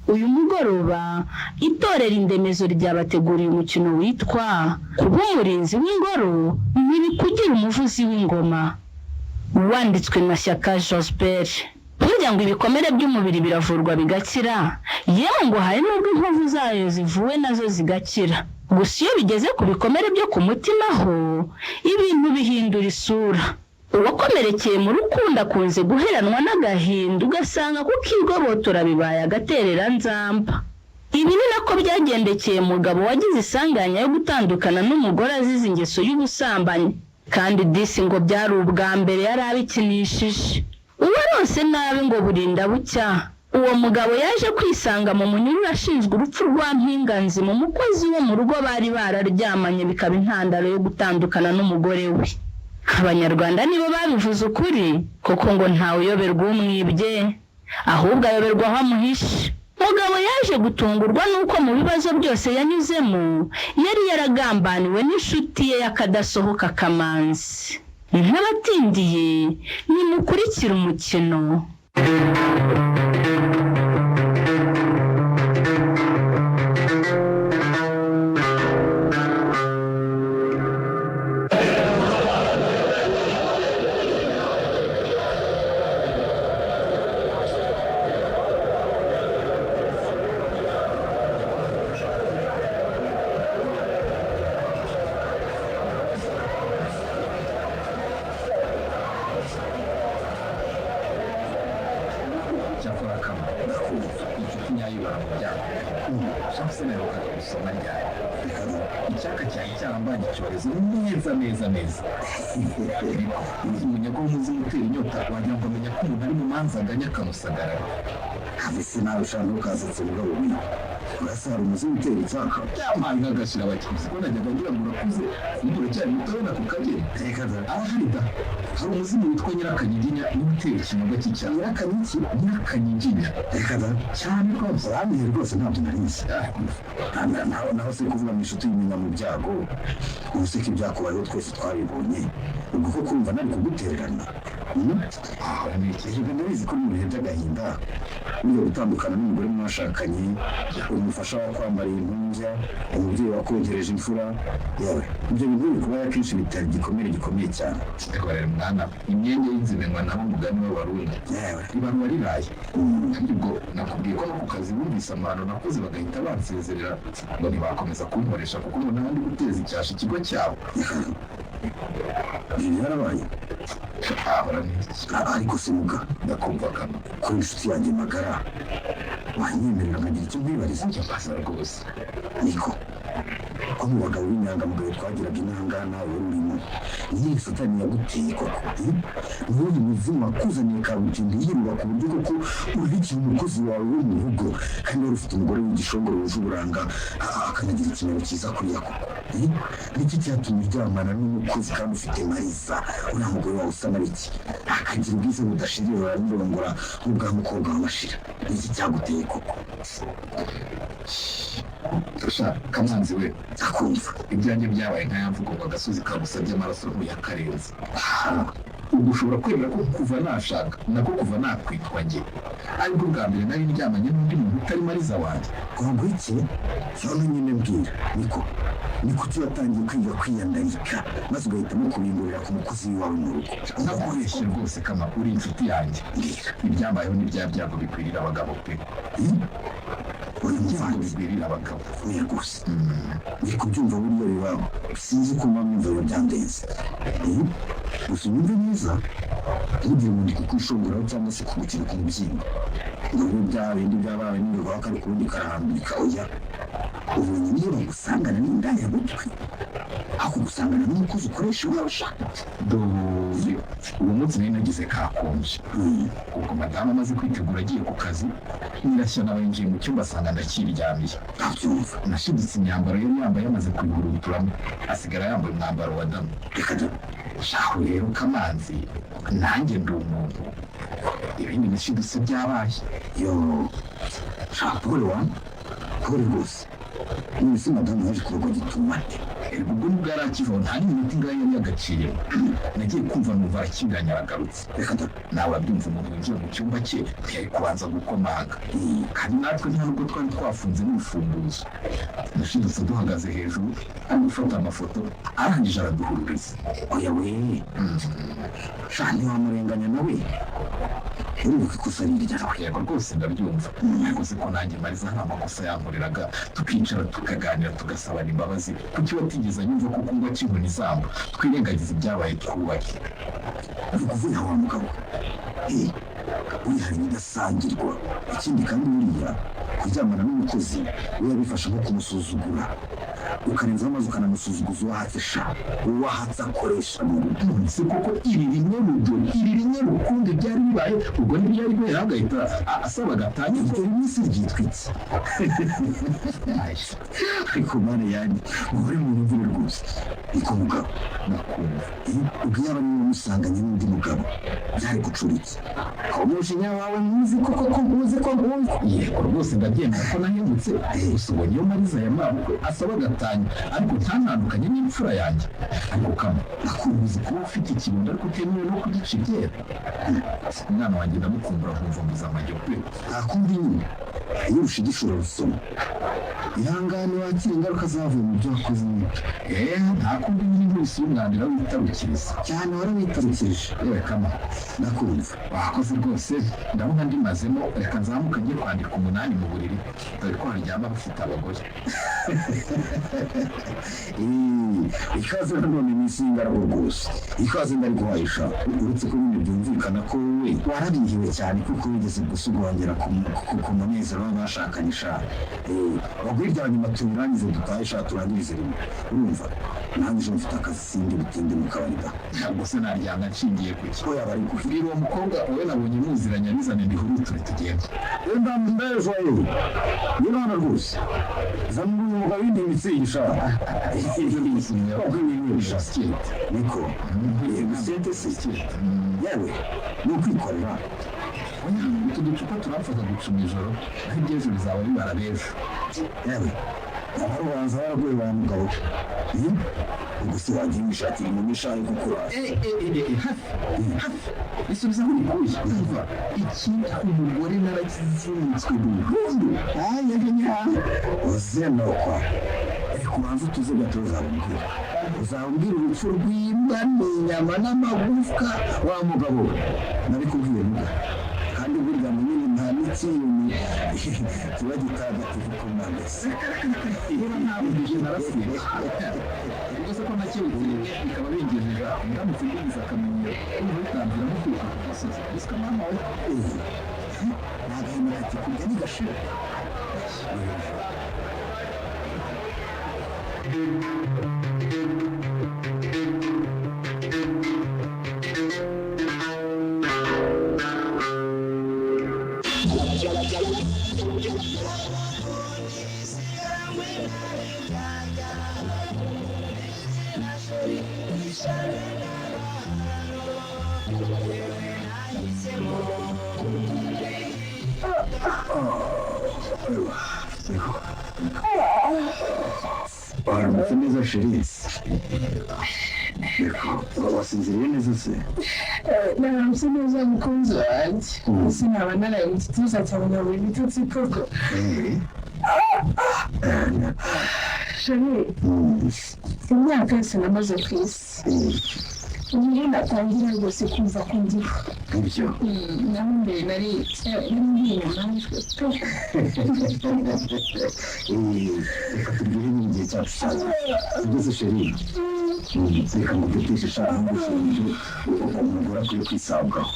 uyu mugoroba itorero Indemezo ryabateguriye umukino witwa kuba umurinzi w'ingoro ntibikugira umuvuzi w'ingoma, wanditswe na Shyaka Josbert. Burya ngo ibikomere by'umubiri biravurwa bigakira, yewe ngo hari n'ubwo inkovu zayo zivuwe nazo zigakira. Gusa iyo bigeze ku bikomere byo ku mutima ho ibintu bihindura isura. Uwakomerekeye mu rukundo akunze guheranwa n'agahinda, ugasanga kukigobotora bibaye agaterera nzamba. Ibi ni nako byagendekeye mugabo wagize isanganya yo gutandukana n'umugore azize ingeso y'ubusambanyi, kandi disi ngo byari ubwa mbere yari abikinishije. Uwarose nabi ngo burinda bucya. Uwo mugabo yaje kwisanga mu munyururu ashinzwe urupfu rwa Mpinganzi, mu mukozi wo mu rugo bari bararyamanye, bikaba intandaro yo gutandukana n'umugore we. Abanyarwanda nibo babivuze ukuri, kuko ngo ntawe uyoberwa umwibye, ahubwo ayoberwa aho amuhishe. Mugabo yaje gutungurwa nuko mu bibazo byose yanyuzemo yari yaragambaniwe n'inshuti ye yakadasohoka Kamanzi. Nk'abatindiye nimukurikira umukino. neza umunya ko muzi mutera inyota wagira ngo menya ko umuntu ari mu manza nganya kamusagarara kabise nawe ushaka ukazatse mugabo wi urasara umuzi mutera icyaka cyamanga gashira abakizi ko najyaga ngira ngo urakuze nibura cyane mutabona ku kagere reka da arahirida hari umuzimu witwa Nyirakanyiginya n'utera ikinogo cy'icyaha Nyirakanyiginya reka da cyane rwose arambye rwose ntabwo narizi naho se kuvuga mu inshuti y'imenya mu byago ubuseke byakubayeho twese twabibonye ubwo ko kumva nari kugutererana ntekereje ndabizi ko mu bihe by'agahinda niyo gutandukana n'umugore mwashakanye umufasha wa kwambara impumbya umubyeyi wakongereje imfura yewe ibyo bintu bikubaye akenshi bitari gikomeye cyane rero mwana imyenge y'inzimenwa nabo mugani w'abarundi yewe ibaruwa riraye ubwo nakubwiye ko no ku kazi bumvise amahano nakoze bagahita bansezerera ngo ntibakomeza kunkoresha kuko ngo nandi guteza icyasha ikigo cyabo ibi yarabaye ariko simuga ndakumva kama ko inshuti yanjye magara wanyemerera nkagira icyo mwibariza icyo mbasa rwose niko ko mu bagabo b'inyangamugayo twagiraga intangana ururimo niyo satani yaguteye koko n'uyu muzimu wakuzaniye kabutindi yiruba ku buryo koko urikira umukozi wawe wo mu rugo kandi wari ufite umugore w'igishongoro wuje uburanga akanagira ikintu cyiza kuriya koko niki cyatumye uryamana n'umukozi kandi ufite mariza uriya mugore wawe usa na biki akagira ubwiza budashirira urarondora nk'ubwa mukobwa w'amashira niki cyaguteye koko Tosha Kamanzi we akumva ibyanjye byabaye nk'ayamvugo ngo agasozi kabusabye amaraso ntuyakarenze ubwo ushobora kwemera ko kuva nashaka nako kuva nakwitwa njye ariko bwa mbere nari ndyamanye n'undi muntu utari mariza wanjye ngo iki none nyine mbwira niko cyatangiye kwiga kwiyandarika maze ugahitamo kubingurira ku mukozi wawe mu rugo ndakoresha rwose kama uri inshuti yanjye ibyambayeho n'ibyabyago bikwirira abagabo pe uyu muvandi bibirira abagabo oya rwose ndi kubyumva buriya bibaho sinzi ko mpamvu biba byandenze gusa unyumve neza ntugire umuntu kukwishongoraho cyangwa se kugukina ku mubyimba ngo bibe bya bindi byabaye n'ingoga wakari kurundi karahambirika oya ubonye niyo bagusangana n'indayabutwe aho gusangana n'umukozi ukoresha iwawe ushaka uwo munsi nari nagize kakonje ubwo madamu amaze kwitegura agiye ku kazi nyirashya nawe yinjiye mu cyumba asanga ndakiryamiye abyumva nashidutse imyambaro yari yambaye yamaze kuyihuruturamo asigara yambaye umwambaro wa damu reka shaho rero Kamanzi nanjye ndi umuntu ibindi nashidutse byabaye yo shaho pole rwose n'isi madamu yaje kurugo gitumate ubwo nibwo yari akivaho nta n'iminota ingahe yari yagaciye nagiye kumva numva arakinganya aragarutse reka nawe urabyumva umuntu winjiye mu cyumba cye ntiyari kubanza gukomanga kandi natwe nta nubwo twari twafunze n'urufunguzo nashidutse duhagaze hejuru ari gufata amafoto arangije araduhururiza oya we shani wamurenganya nawe uribuka ikosa riryawe yego rwose ndabyumva ariko se ko nanjye mariza nta makosa yankoreraga tukicara tukaganira tugasabana imbabazi kuki watigeze anyumva ko kuba kinkoni izamba twirengagiza ibyabaye twubake ari kuvuga wa mugabo buriya hari ibidasangirwa ikindi kandi buriya kuryamana n'umukozi we yabifasha nko kumusuzugura ukarenzaho maze ukanamusuzuguza uwahatse uwahatse akoresha mu rukundo si kuko iri rimwe rukundo byari bibaye ubwo ntibyari guhera agahita asaba agatanya ibyo iminsi ryitwitse ariko mane yanjye uhore mu mvura rwose niko mugabo nakumva ubwo yaba niwe umusanganye n'undi mugabo byari gucuritse aho umujinya wawe ntuzi ko ntuzi ko ntuzi yego rwose ndabyemera ko nahemutse gusa ubonye iyo mariza yamabukwe asaba agatanya ariko ntantandukanye n'imfura yanjye ariko kama nakubuze kuba ufite ikirundo ariko utemewe no kugica ibyera umwana wanjye ndamukumbura nkumva mbuza amajyo kwe ntakundi nyine iyo ushigishura rusoma ihangane wakira ingaruka zavuye mu byo wakoze nyine ntakundi nyine nk'uwisi y'umwandira witarukiriza cyane warawitarukirije yewe kama nakumva wakoze rwose ndabona ndimazemo reka nzamuka njye kwandika 8 mu buriri dore ko haryama bafite abagore ikaze nanone n'isi y'ingaragu rwose ikaze ndari guhahisha uretse ko bino byumvikana ko wowe warabihiwe cyane kuko wigeze gusugongera ku munezero w'abashakanye sha abagore bya nyuma tubirangize dutahe sha turangirize rimwe urumva nanjye ejo mfite akazi sindi butinde mu kabari da ntabwo se naryanga nshingiye ku ki ko yaba ari bwira uwo mukobwa wowe nabonye muziranye bizane ndihuruture tugenda mbejo yewe ni none rwose zamuri umugabo w'indimitsi yisha ibyo ni ikintu wakwimenyesha sikete niko gusente se yewe ni ukwikorera utu ducupa turamfata guca mu ijoro aho iby'ejo bizaba bibara b'ejo yewe ntabwo ubanza waraguye wa mugabo ubwo se wagiye wishakira umuntu ushaje gukora hafi bisubiza aho urikuye umva iki umugore narakizunitswe burundu uzenokwa ariko ubanza utuze gato uzabubwira urupfu rw'imbwa n'inyama n'amagufwa wa mugabo nabikubwiye muga kandi burya munini nta n'ikintu kiba gitagatifu ku mwanditsi niba ntabwo bije narasiye ubwo se ko nakebutse bikaba bingejeje ndamutse mbigize akamenyero kumva bitangira no kwiruka ku gasozi gusa mama we nagahema kati kurya nigashira waramutse neza sherisi wasinziriye neza se naramutse neza mukunzi wanjye ese naba naraye mu gituza cyawe nkabura ibitotsi koko sheri imyaka yose namaze ku isi ubu natangira rwose kumva ko ndiho ibyo naho mbere nari inyamaswa reka tubwire n'igihe cyacu cyane tugeze sheri reka ngo duteshe ishaka nk'ubushonje umugore akwiye kwisabwaho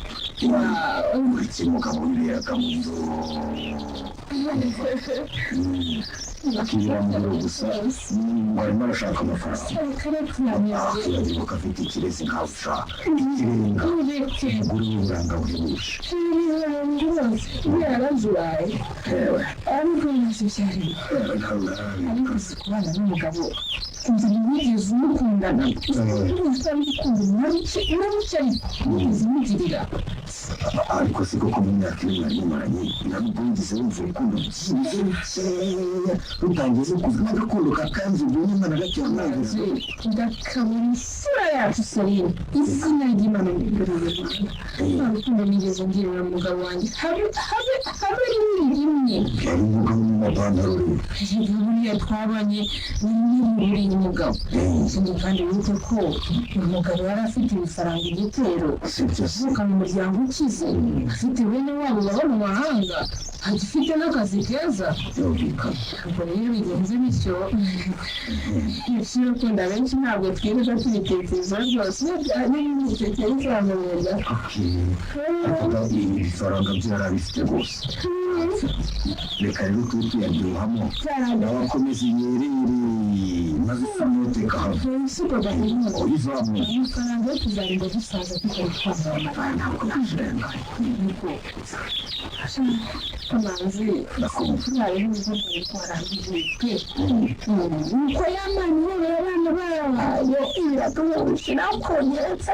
uretse umugabo wiberaga mu nzu akibera mu biro gusa ngo arimo arashaka amafaranga akibagiwe afite ikirezi nkawe ushaka ikirenga umugore w'uburanga buhebuje yarazuraye ariko ntazibyarira ariko uzi kubana n'umugabo inzira wigeze umukundana utari gukunda uramutse ariko wigeze umugirira ariko si koko mu myaka iri mwari mumaranye ntabwo wigeze wumva urukundo byibuze rukeya rutangiye no kuza n'agakundo kakanze ubwo nyuma na gake wamwagize ndakabura isura yacu Celine izina ry'Imana n'ibirori nta rukundo nigeze ngirira umugabo wanjye habe rimwe yari umugabo mu mapantaro buriya twabanye n'ibiri umugabo ikindi kandi wibuke ko umugabo yari afite ibifaranga igitero avuka mu muryango ukize afite bene wabo baba mu mahanga agifite n'akazi keza ubwo rero bigenze bityo urukundo abenshi ntabwo twirirwa tubitekereza rwose n'ibitekerezo bamubera ibifaranga byo yari abifite rwose reka rero tube tuyaryohamo nawe akomeza inyerere maze usamuteka hamwe uyivamo amafaranga yo kuzarinda dusaza tukabitwara ntabwo nashirenga amazi nawe n'ubwo twarangije pe nuko yamani wowe abana bayo iratumushyira kongeretse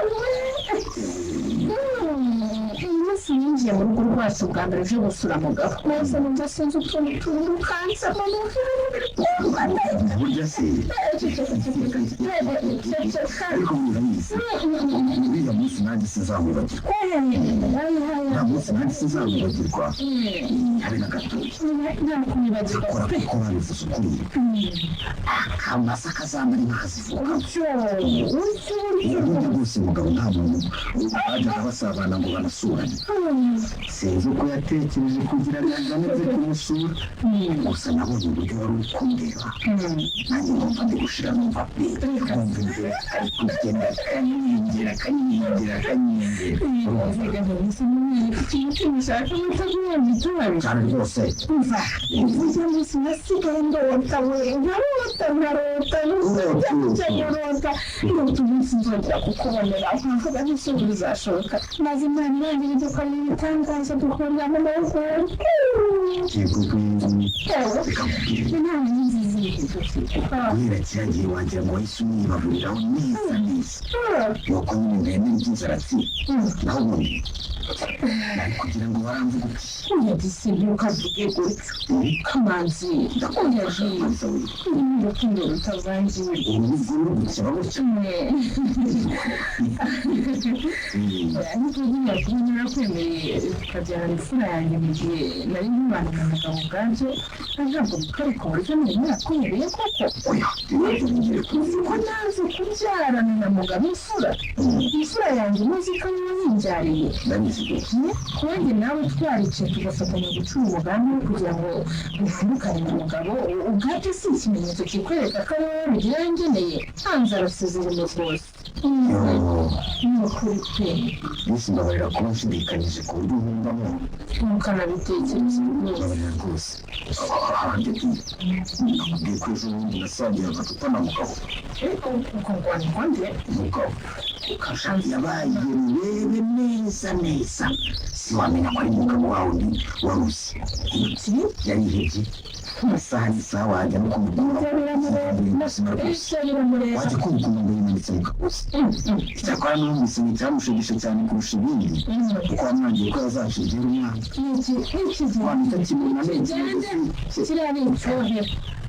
umunsi yinjiye mu rugo rwacu bwa mbere uje gusura mugabo neza numva sinzi utuntu turukansemo burya se ariko murabizi uriya munsi nanjye sinzamwibagirwa nta munsi nanjye sinzamwibagirwa habe na gatoya akora kuko babivuze ukuri akamasa kazambara inka kazivuga ubundi bwose mugabo nta muntu bajyaga basabana ngo banasurane sinzi uko yatekereje kugira ngo anganize kumusura gusa nabonye uburyo wari uri kundeba nanjye numva ndi gushira numva pe kumva imbere ari kugenda akanyengera cyane rwose uburyo munsi nasigaye ndota we nkarota ndota umunsi nzongera kukubonera nkavuga n'isuri bizashoboka maze Imana irangire dukora ibitangaza duhurira mu mahugurwa inama nziza guhera kiragiye wagira ngo wahise umwibaguriraho neza nuko nyine ndende n'inzara ati naho ubundi nari kugira ngo baramvuga yagize ntukavuge gutyo kamanzi ndakunyaje urukundo rutavangiwe urubwo rugukira gutya ariko nyine kuba narakwemereye tukajyana imfura yanjye mu gihe nari nkibana na mugabo ubwabyo ntabwo mukareka uburyo nari narakwemereye koko ko naje kubyarana na mugabo imfura yanjye maze ikaba yinjariye kandi nawe twaricaye tugafatanya gucura umugambi wo kugira ngo duhindukane na mugabo ubwabyo si ikimenyetso kikwereka ko ari wowe bigira ngeneye nta nzara zirimo rwose ni ukuri pe gusa mbabarira kuba nshidikanyije ku buryo nkumvamo ntukanabitekereze mbabarira rwose ahandi nakubwiye ko ejo bundi nasangiye agacupa na mugabo uko rwanda mugabo ukashangi yabaye urebe neza siwamenya ko ari umugabo wawe undi warusi yarihebye amasaha n'isaha wajya no kumugura wajya kumva ngo yimanitse mu kagozi icyakora n'umvise ngo icyamushegeshe cyane kurusha ibindi kuko wamwangiye ko yazashegera umwana wamita kimuna kiriya ni icyohe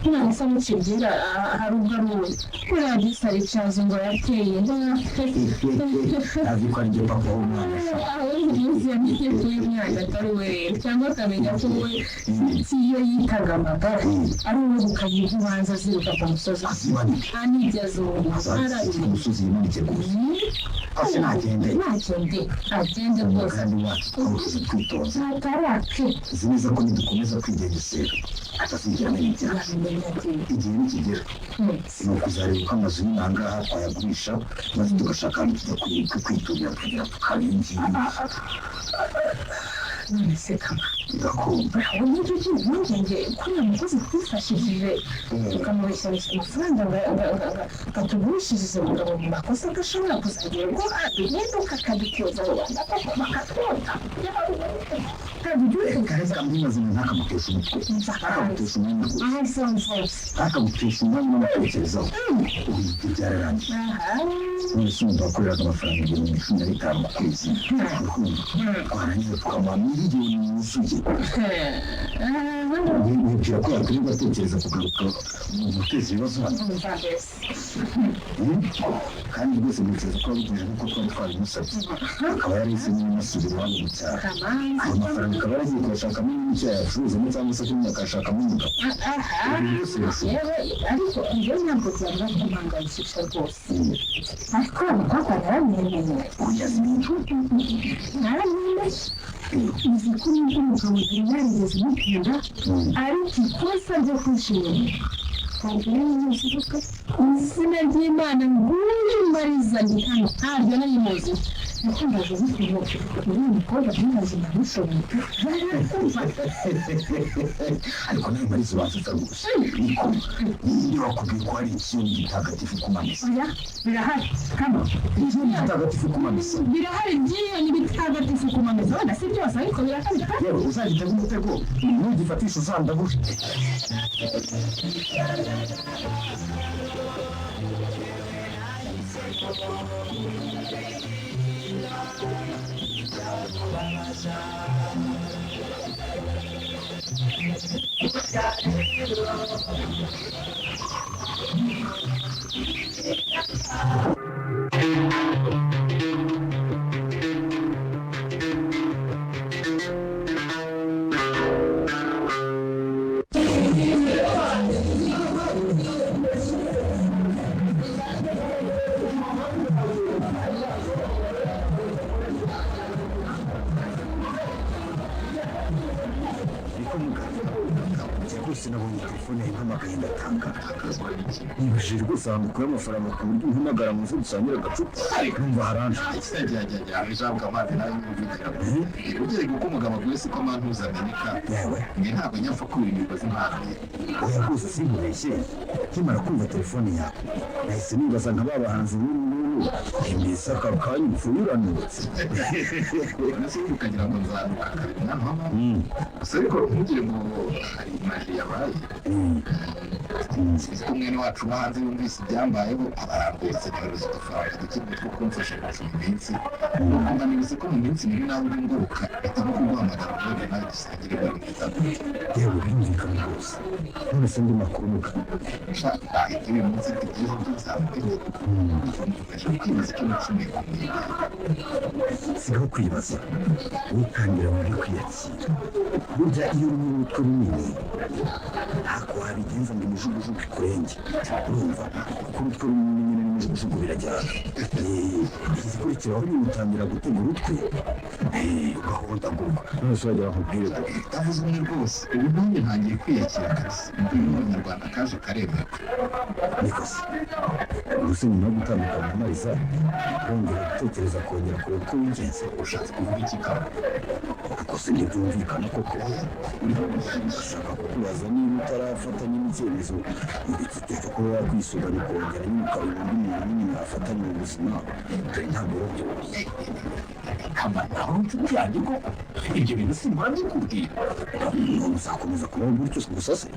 umwana usa n'ikibwira hari ubwo ari we kuriya gisari cyazo ngo yateye azi ko ari byo papa w'umwana umunsi yamenye ko uyu mwana atari we cyangwa akamenya ko we si iyo yitaga amagara ari uwo gukanya ubanza ziruka ku musozi nta n'ibyo azungu ku musozi yimanitse rwose hasi ntagende rwose kandi wacu twawushyize twitonze ntatarake uzi neza ko nidukomeza kwigengesera atazigera amenya ibyaha igihe nikigera ni ukuzareba uko amazu y'intangaha twayagurisha maze tugashaka ahantu tujya kwiturira tukagira tukabingira none se kama ndakumva ubu nicyo kintu impungenge kuriya mukozi twifashishije tukamubeshyabeshya amafaranga akatugurishiriza umugabo mu makosa adashobora kuzagira ubwo aduhinduka akadutyoza rubanda koko bakatwota reka mbimaze ntakamutesha umutwe ntakamutesha umwanya ntakamutesha umwanya n'amatekerezaho ubu ibyo byararangiye none se umuntu wakoreraga amafaranga 15,000 ku kwezi twarangiza tukamuha miliyoni yuzuye wibwira ko yakwirirwa atekereza kugaruka mu guteza ibibazo hano kandi rwose ntekereza ko wabigenje nk'uko twari twabimusabye akaba yarahisemo n'umusubira iwabo mu cyaro ayo mafaranga akaba yaragiye kuyashakamo n'icyo yayacuruzamo cyangwa se kunyuma akayashakamo umugabo ibi byose birashoboka ariko iyo ntabwo byaba kumuhangayikisha rwose ariko umukobwa yaramwenyeye naramwenyeye uzi ko n'ubwo umugabo yari yarigeze umukunda ariko ikosa ryo kwishima izina ry'Imana nguyu Mariza ndi hano ntabyo narimuzi nakundaga bikwiye uri umukobwa ntibaze ndamushoboye ariko nawe Mariza ubanza rwose niko ninde wakubwiye ko hari ikintu gitagatifu ku mamesa birahari kama ikintu gitagatifu ku mamesa birahari byiyo ni bitagatifu ku mamesa wenda si byose ariko birahari yewe uzagitega umutego nugifatisha uzandabure sinabonye telefone yampamagaye ndatangara nibajije rwose ahantu ukura amafaranga ku buryo umpamagara mu nzu dusangira agacupa numva haranje ijambo amazi nawe yumvikira ugiye guko umugabo wese ko amantuza ameneka yewe nge ntabwo nyapfa kubira imigozi impano oya rwose sinkubeshye nkimara kumva telefone yawe nahise nibaza nka ba bahanzi n'ubu mbese aka kanya upfuye uranutse nase ukagira ngo nzaruka kare mwana wa mama gusa ariko ntugire ngo hari imaje yabaye ko mwene wacu no hanze yumvise ibyambayeho abarambutse nimero z'udufaranga duke two kumfasha gucunga iminsi ukumva nibuze ko mu minsi mibi nawe uri ngaruka hitamo kuguhamagara ubundi nawe dusangire bari mu gitabo yewe birumvikana rwose none se ndi makuru muka shaka ibyo munsi tugiye tuzamuye ufasha kwibaza ikintu kimwe sigaho kwibaza witangira muri kwiyakira burya iyo uri mu mutwe munini ntabwo wabigenza ngo imijugujugu ikurenge urumva kuko urutwe runini nyine n'imijugujugu birajyana igikurikiraho nyine utangira gutega urutwe ugahondagurwa none se wagira ngo ubwire ngo utavuze umwe rwose ubu nanjye ntangiye kwiyakira akazi umunyarwanda kaje karemerwa niko se gusa nyuma yo gutandukana na Mariza wongera gutekereza kongera kureba uko wigenze ushatse kuvuga iki kaba ariko se ntibyumvikana koko urashaka kukubaza niba utarafatanya n'icyemezo cyo kuba wakwisuganya ukongera nyine ukabona undi muntu nyine mwafatanya mu buzima dore ntabwo byoroshye kamara aho inshuti yanjye ko ibyo bintu simbura byikubwira uzakomeza kubaho gutyo gusa se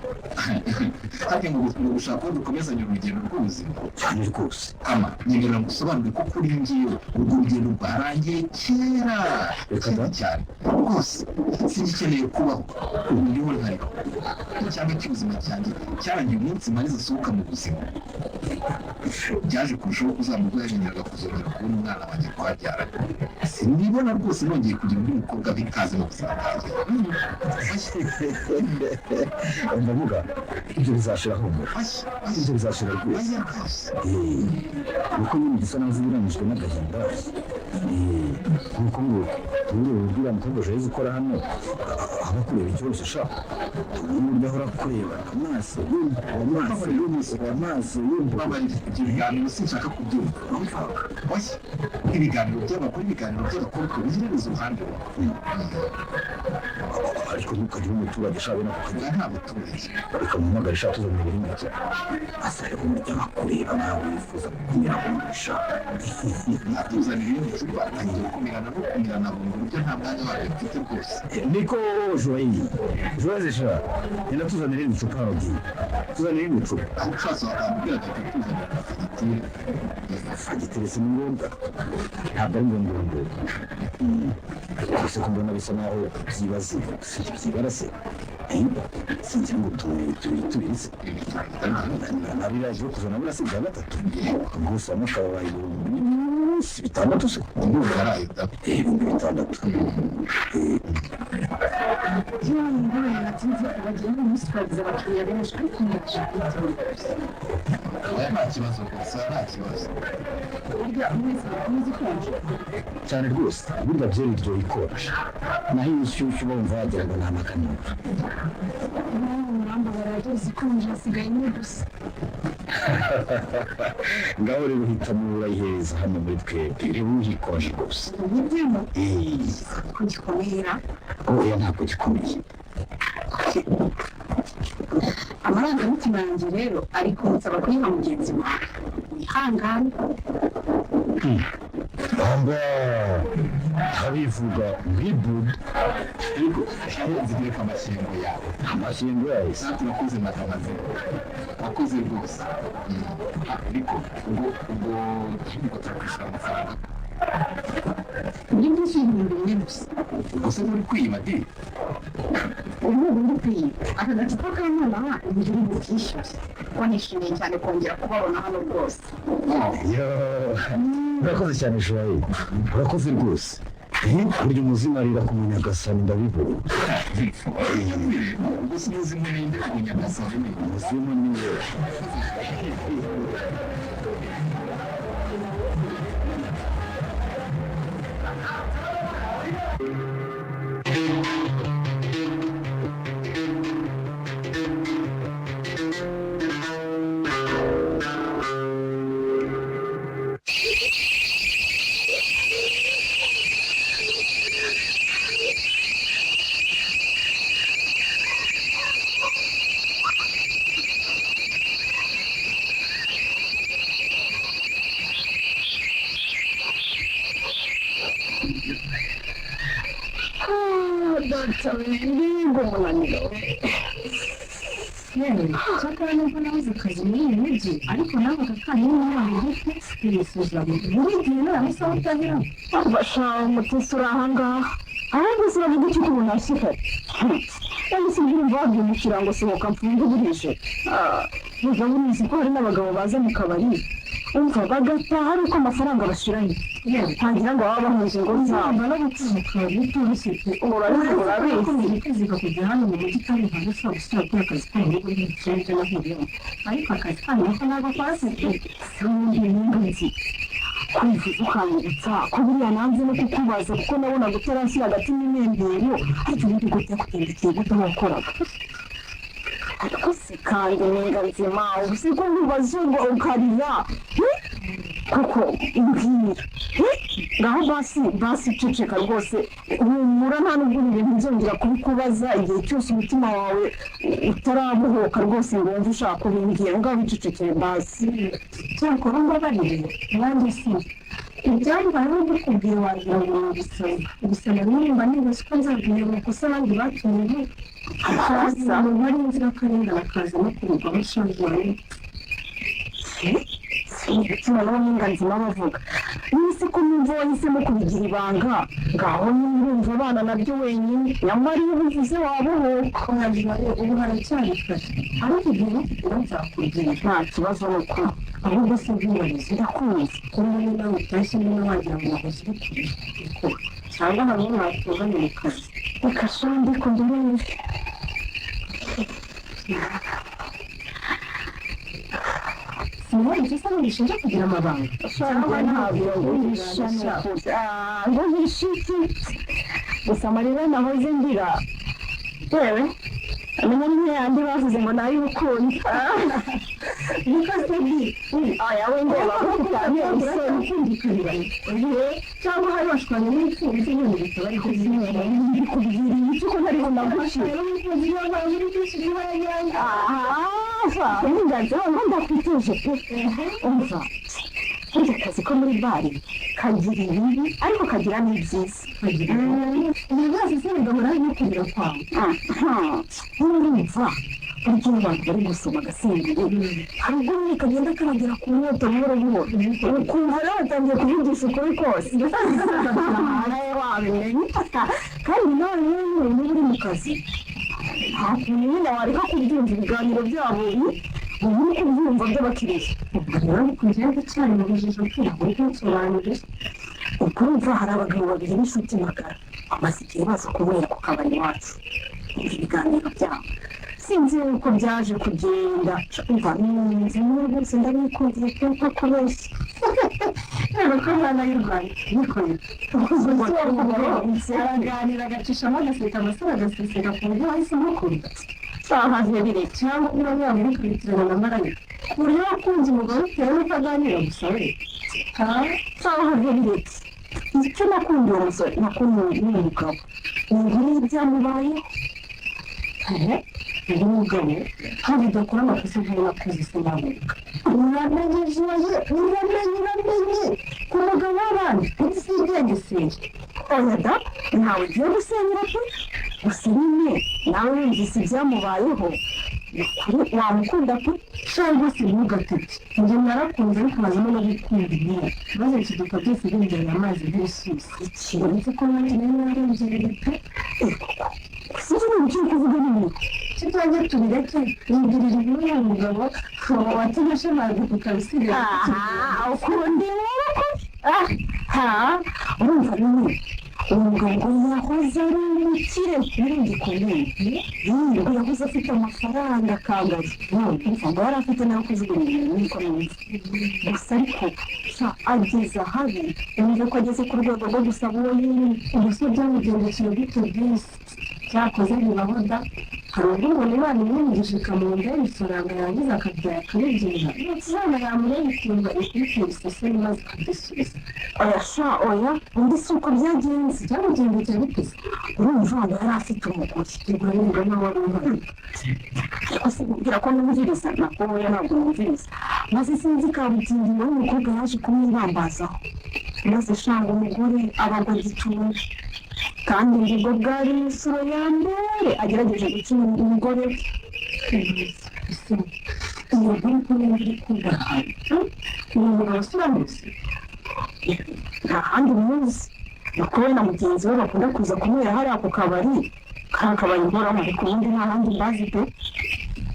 kandi ngo ushaka ko dukomezanya urugendo rw'ubuzima cyane rwose kama nyemerera ngusobanurire ko kuri ngiyo urwo rugendo rwarangiye kera cyane rwose singikeneye kubaho ubu ndiho ntariho icyanga cy'ubuzima cyanjye cyarangiye umunsi Mariza asohoka mu buzima byaje kurushaho kuzamurwa yanyeraga kuzongera kubona umwana wanjye twabyaranye sinibona rwose nongeye kugira undi mukobwa bikaze mu buzima bwanjye ndavuga ibyo bizashira humura ibyo bizashira rwose nuko nyine gisa naho zibiranyijwe n'agahinda nuko ngo tubure ubwira mukobwa Joyce ukora hano aba kureba ikibazo ushaka uburyo ahora kureba amaso ibyo biganiro sinshaka kubyumva ibiganiro by'abakuru ibiganiro by'abakobwa bigerageza uruhande ariko ntukagire umuturage shawe nako kagira nta muturage reka muhamagare sha tuzanira ibintu asa ariko mujya bakureba nawe wifuza gukumira kumusha atuzanira ibindi cupa atangiye gukumirana no kumirana mu buryo nta mwanya wawe mfite rwose niko Joyce sha ina tuzanira ibintu cupa rogi tuzanira ibintu cupa ushatse wakambwira ati tuzanira fagitire fagitire si ngombwa ntabwo ari ngombwa gusa kumbona bisa naho byibaze byibara se sinzi ngo tubise nabiraje kuzana burasi bwa gatatu gusa mukabaye 6 se ndumva arahita ibihumbi 6 nta kibazo gusa nta kibazo cyane rwose burya byeri ryo ikorasha naho iyo ushyushyu bumva wagira ngo ni amakanura ngaho rero uhitamo urayihereza hano muri twebwe reba uyikonje rwose oya ntabwo gikomeye amarangamutima yanjye rero ariko nsaba kuyiha mugenzi wawe wihangane amba abivuga nk'ibudu ariko nzigireka amashyengo yawe amashyengo yawe natwe urakoze matamaze wakoze rwose ariko ubwo turakwishyura amafaranga ibyo byose ibihumbi bimwe gusa gusa nturi kwiba di ubu uri kwiba aka gacupa k'amana ibyo uri bukishyure kuko nishimiye cyane kongera kubabona hano rwose urakoze cyane joye urakoze rwose burya umuzima arira ku munyagasani ndabibona gusa umuzimu ninde ku munyagasani umuzimu ni we cyakora nubwo nabuze akazi muri iyi mujyi ariko nawe aka kanya n'abana bifite ibisuzamo buri gihe nta masaha utahira bashaka umutesi uri aha ngaha ahubwo se uravuga iki ukuntu nashikari ese urumva wabwiye mu kirango sohoka mfunge burije muga burizi ko hari n'abagabo baza mu kabari umva bagataha ari uko amafaranga bashyiranye ntangira ngo baba bahuje ngo nzamba no gutuzuka bitoroshye urabizi kwiziga kujya hano mu mujyi kandi ntabwo ushobora gusubira kuri akazi ko mu rugo n'ibicuruzwa n'ahuriyemo ariko akazi kanyu nako ntabwo kwasetse n'ubundi n'ingenzi kwivuza ukangutsa ko buriya nanze no kukubaza kuko nabonaga utarashyira hagati n'imyembero ariko ubundi gute kugendekeye gute wakoraga ariko se kandi n'inganzima ubu si ko ntubaze ngo ukarira kuko imbwira ngaho basi ceceka rwose humura nta n'ubwo ibintu nzongera kubikubaza igihe cyose umutima wawe utarabuhoka rwose ngo wumve ushaka kubimbwira ngaho bicecekere basi cyakora mbabarire nanjye si ibyambayeho mbikubwiye wagira ngo nabisaba gusa nanone nibaza ko nzabwira amakosa abandi batumye hasa hari inzirakarengane akaza no kurugwa amashaje wawe umutima nawe n'inganzima bavuga n'isi ko numva wahisemo kubigira ibanga ngaho nyine urumva abana nabyo wenyine nyamara iyo ubivuze wabohoka ubu haracyari kare ariko igihe nokugura nzakubwira nta kibazo ni ukuri ahubwo se byubahiriza ndakunze kuba niba nawe utashye niba wagira ngo wahoze ubikora cyangwa hamwe mwatuzanye mu kazi reka shandi ko ndurenge sinari se nishinja kugira amabanga cyangwa ntabwo nguhisha ngo nishiki gusa amarira nahoze ngira yewe amenya niyo yandi bavuze ngo nayo ukunda niko se ni aya wenda bakutanye urashyingikirira cyangwa hari bashwanye n'imfubyi nyine bitaba ari kuzinera kubwira iki ko ntariho nagushira uburenganzira ngo ndakwituje pe umva burya akazi ko muri bari kagira ibibi ariko kagira n'ibyiza ibi byose se bigahora bikurira kwawe urumva burya iyo abantu bari gusoma agasinziriye hari ubwo bumwe kagenda karagera ku nyota buhoro buhoro ukumva rero batangiye kuvugisha ukuri kose nawe wabimenye kandi nawe niba uri mu kazi nta kuntu nyine wareka kubyumva ibiganiro byabo ubu uri kubyumva by'abakiriya ubwo rero ni kugenda cyane mu rujijo kugira ngo ntusobanurire ubwo urumva hari abagabo babiri b'inshuti magara bamaze igihe baza kunywera ku kabari iwacu ibiganiro byabo sinzi uko byaje kugenda umva n'inzu niba rwose ndabikundiye kuko kubeshya rero ko mwana y'u Rwanda nikorera araganira agacishamo agaseka amasura agaseseka ku buryo wahise umukunda cyahaje bire cyangwa niba yamukurikirana na marayika ku buryo wakunze umugore bitewe n'uko aganira gusa we cyahaje bire icyo nakundiye umusore nakundiye n'umugabo inkuru y'ibyamubayeho uyu mugabo kandi udakora amakosa nk'ayo nakoze se namuka uramenye ku mugabo w'abandi usigengeseye oya da ntawe ugiye gusenyera pe gusa nyine nawe wumvise ibyamubayeho wamukunda pe cyangwa se ntugatete njye narakunze ariko mazamo no gukunda ibintu maze ikiduka byose binjiranye amazi nk'ibisusi uretse ko nanjye nayo narengereye pe sinzi niba ugiye kuvuga n'ibintu kitange tubireke yigirira inkuru y'umugabo watumye ashamaje kukabisiga ukundi urumva nyine umugabo ngo yahoze ari umukire muri gikomeye ngo yahoze afite amafaranga akangaye umva ngo yari afite nayo kujugunya ibintu niko numva gusa ariko ageze ahabi yumve ko ageze ku rwego rwo gusaba uwo yiri ubuse byamugendekeye gute bwisi cyakoze bibaho da hari ubwo umuntu imana imwumvisha ikamunda y'isoranga yarangiza akabyara akabibyina imana yamureba ikumva ikubitira isase maze ikabisubiza oya undi si uko byagenze byamugendekeye gute se urumva ngo yari afite umugore igura n'ubwo nawe wari uhari ariko simbwira ko numviriza nako wowe ntabwo numviriza maze sinzi kabutindi nawe umukobwa yaje kumwibambazaho maze shanga umugore abagwa gicumbi kandi ubwo bwari imisoro ya mbere agerageje gucunga umugore we iyo nkuru ko niba uri kubaha uyu mugabo usobanutse nta handi muzi ni uko we na mugenzi we bakunda kuza kunywera hariya ku kabari kariya kabari mporamo ariko ubundi nta handi mbazi pe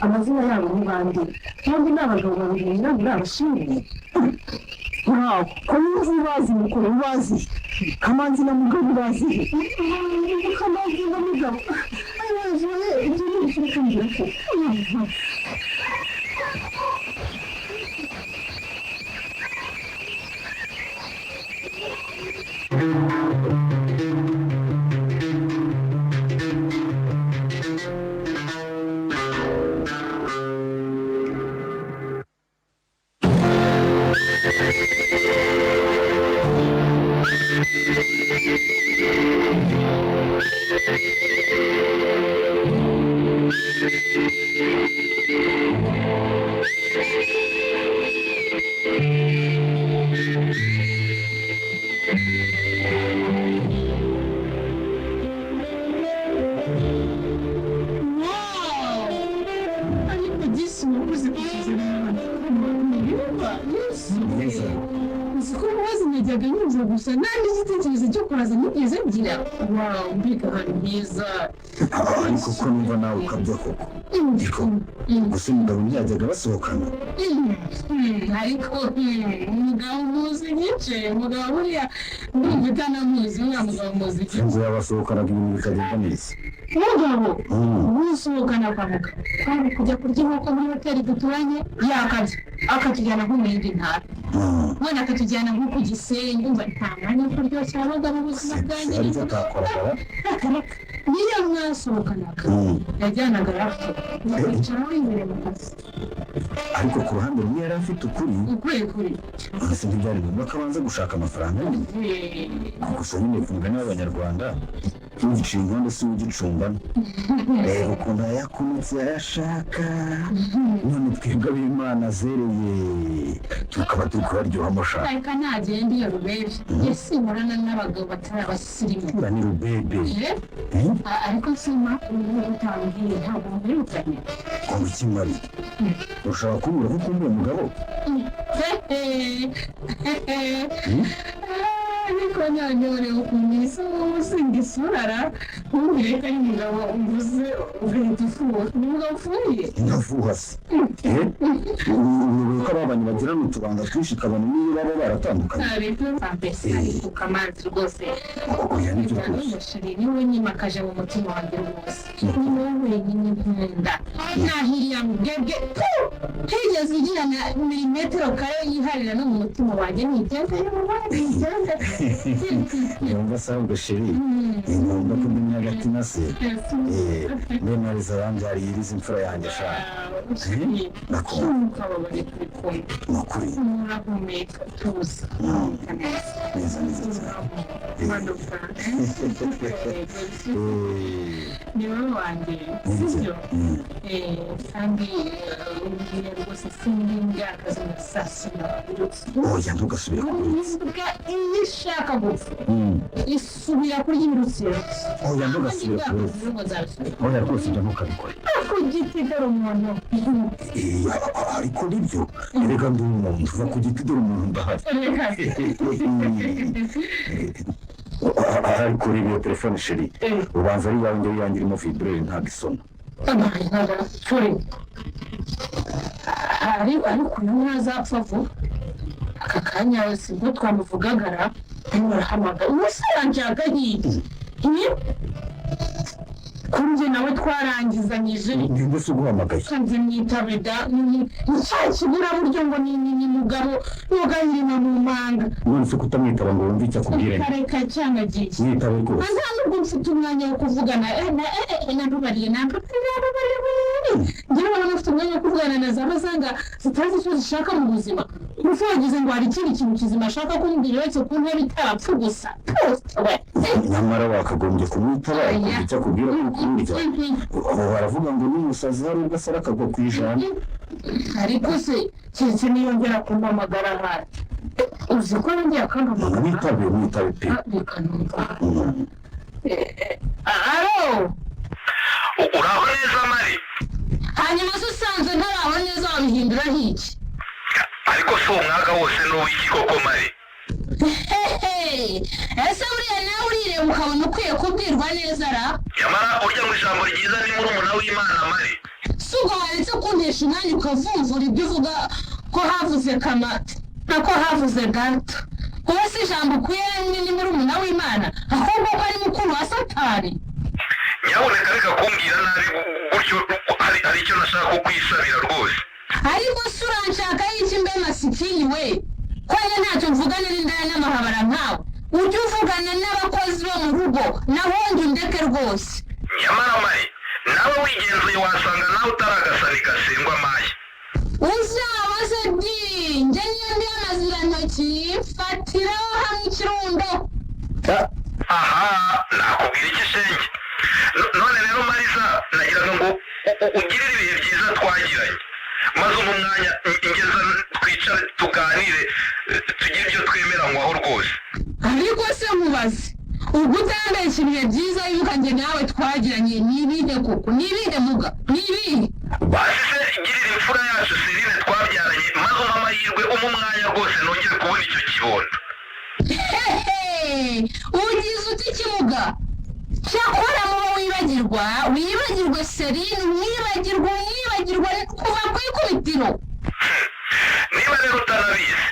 amazina yabo ni bande kandi ni abagabo babiri birabura abashinzwe ntawe ko niba ubazi mukuru ubazi kamanzi na mugabo ubazi kamanzi na mugabo ayoje ibyo ni ibyo kumbwira ko gusa nandi igitekerezo cyo kuraza nigeze ngira wawu mbega ahantu heza ariko ko numva nawe ukabya koko ndiko gusa umugabo byajyaga basohokana ariko umugabo muzi gice umugabo buriya ndumva utanamuzi uriya mugabo muzi gice inzu yabasohokanaga ibintu bikagenda neza umugabo usohokana kwa mugabo kandi kujya kurya inkoko muri hoteli duturanye yakabye akatujyana nko mu yindi ntara wenda akatujyana nko ku Gisenyi umva nta mwanya wo kuryoshya abaga mu buzima bwanjye ariko atakoraga niyo mwasohokanaga yajyanaga laptop bakicaraho imbere mu kazi ariko ku ruhande rumwe yari afite ukuri ese ntibyari ngombwa ko abanza gushaka amafaranga gusa nyine ku mugani w'abanyarwanda ugica inkondo si ugicumbana reba ukuntu yakunutse yayashaka none twebwe ab'Imana zereye tukaba turi kubaryohamo shaka reka ntagende iyo rubebe ese murana n'abagabo batari abasirimu ura ni rubebe ariko sima utambwiye ntabwo mubirukanye ngo mukimari ushobora kubura ko ukumbuye umugabo ariko nanyore ukuntu isa usinga isurara ntumbwire ko ari umugabo umvuze ugahita ufuha ni umugabo ufuye ntafuha se uyoboye ko ababanye bagirana utubanga twinshi kabone niyo baba baratandukanye ariko mbese ariko kamanzi rwose oya nibyo rwose ni wowe nyimakaje mu mutima wanjye rwose ni wowe wenyine nkunda nahiriya mbwebwe higeze ugirana milimetero kare yiharira no mu mutima wanjye ntigende ntigende yumva asabwa sheri ni ngombwa ko ndumya hagati na se ndemariza abanbyariye iriza imfura yanjye ashaka nakubona ni ukuri urahumeka tuza neza cyane ni wowe wanjye sibyo kandi ubwira rwose sinjya akazi na saa sita oya ntugasubire kubivuga iyo ishaka gupfa isubira kurya ibirutsi oya ntugasubire oya rwose ibyo ntukabikore ku giti dore umuntu ariko nibyo erega ndi umuntu uva ku giti dore umuntu ndahari ariko ureba iyo telefone sheri ubanza ari iyawe njyewe iyanjye irimo vibrere ntabwo isona ariko uyu ntazapfa vuba aka kanya sibwo twamuvugagara barahamagara umunsi yanjyaga hirya kuri njye nawe twarangizanyije ninde se uguhamagaye nze mwitabida ni cya kiburaburyo ngo ni mugabo yogahirima mu manga none se kutamwitaba ngo wumve icyo akubwira kareka cyanagiye mwitabe rwose nta nubwo mfite umwanya wo kuvugana nantubariye njyewe ubona mufite umwanya wo kuvugana na za mazanga zitazi icyo zishaka mu buzima ufu wagize ngo hari ikindi kintu kizima ashaka kumbwira uretse ku ntebe itarapfa gusa nyamara wakagombye kumwitaba ukumva icyo akubwira kuko burya abo baravuga ngo n'umusazi hari ubwo asara akagwa ku ijana ariko se keretse niyongera kumpamagara ahari uzi ko yongera akampamagara mwitabe pe reka numva alo uraho neza mari hanyuma se usanze ntaraho neza wabihinduraho iki ariko si umwaka wose n'uw'iki koko mari ese buriya nawe urireba ukabona ukwiye kubwirwa neza ra nyamara urya ngo ijambo ryiza ni murumuna w'Imana mari si ubwo waretse kuntesha umwanya ukavumvura ibyo uvuga ko havuze kamata nako havuze gato kuba si ijambo ukwiye ni murumuna w'Imana ahubwo ko ari mukuru wa Satani nyabuneka reka kumbwira nabi gutyo hari icyo nashaka kukwisabira rwose ariko se uranshaka y'iki mbe masikini we kwanya ntacyo mvugana n'indaya n'amahabara nkawe ujye uvugana n'abakozi bo mu rugo naho njye undeke rwose nyamara mari nawe wigenzuye wasanga nawe utaragasani gasengwa amaye uzabaze byinjye niyo ndi amazirantoki fatiraho hamwe ikirundo aha nakubwira iki shenge none rero mariza nagiraga ngo ugirire ibihe byiza twagiranye maze uno mwanya ingeza twicare tuganire tugire ibyo twemeranywaho rwose ariko se mubaze ubwo utambeshya ibihe byiza yuko njye nawe twagiranye ni ibihe koko ni ibihe muga ni ibihe basi se girira imfura yacu Serine twabyaranye maze umpa amahirwe umpa umwanya rwose nongere kubona icyo kibondo ugize uti kimuga cyakora muba wibagirwe Serine mwibagirwa kuva ku ikubitiro niba rero utanabizi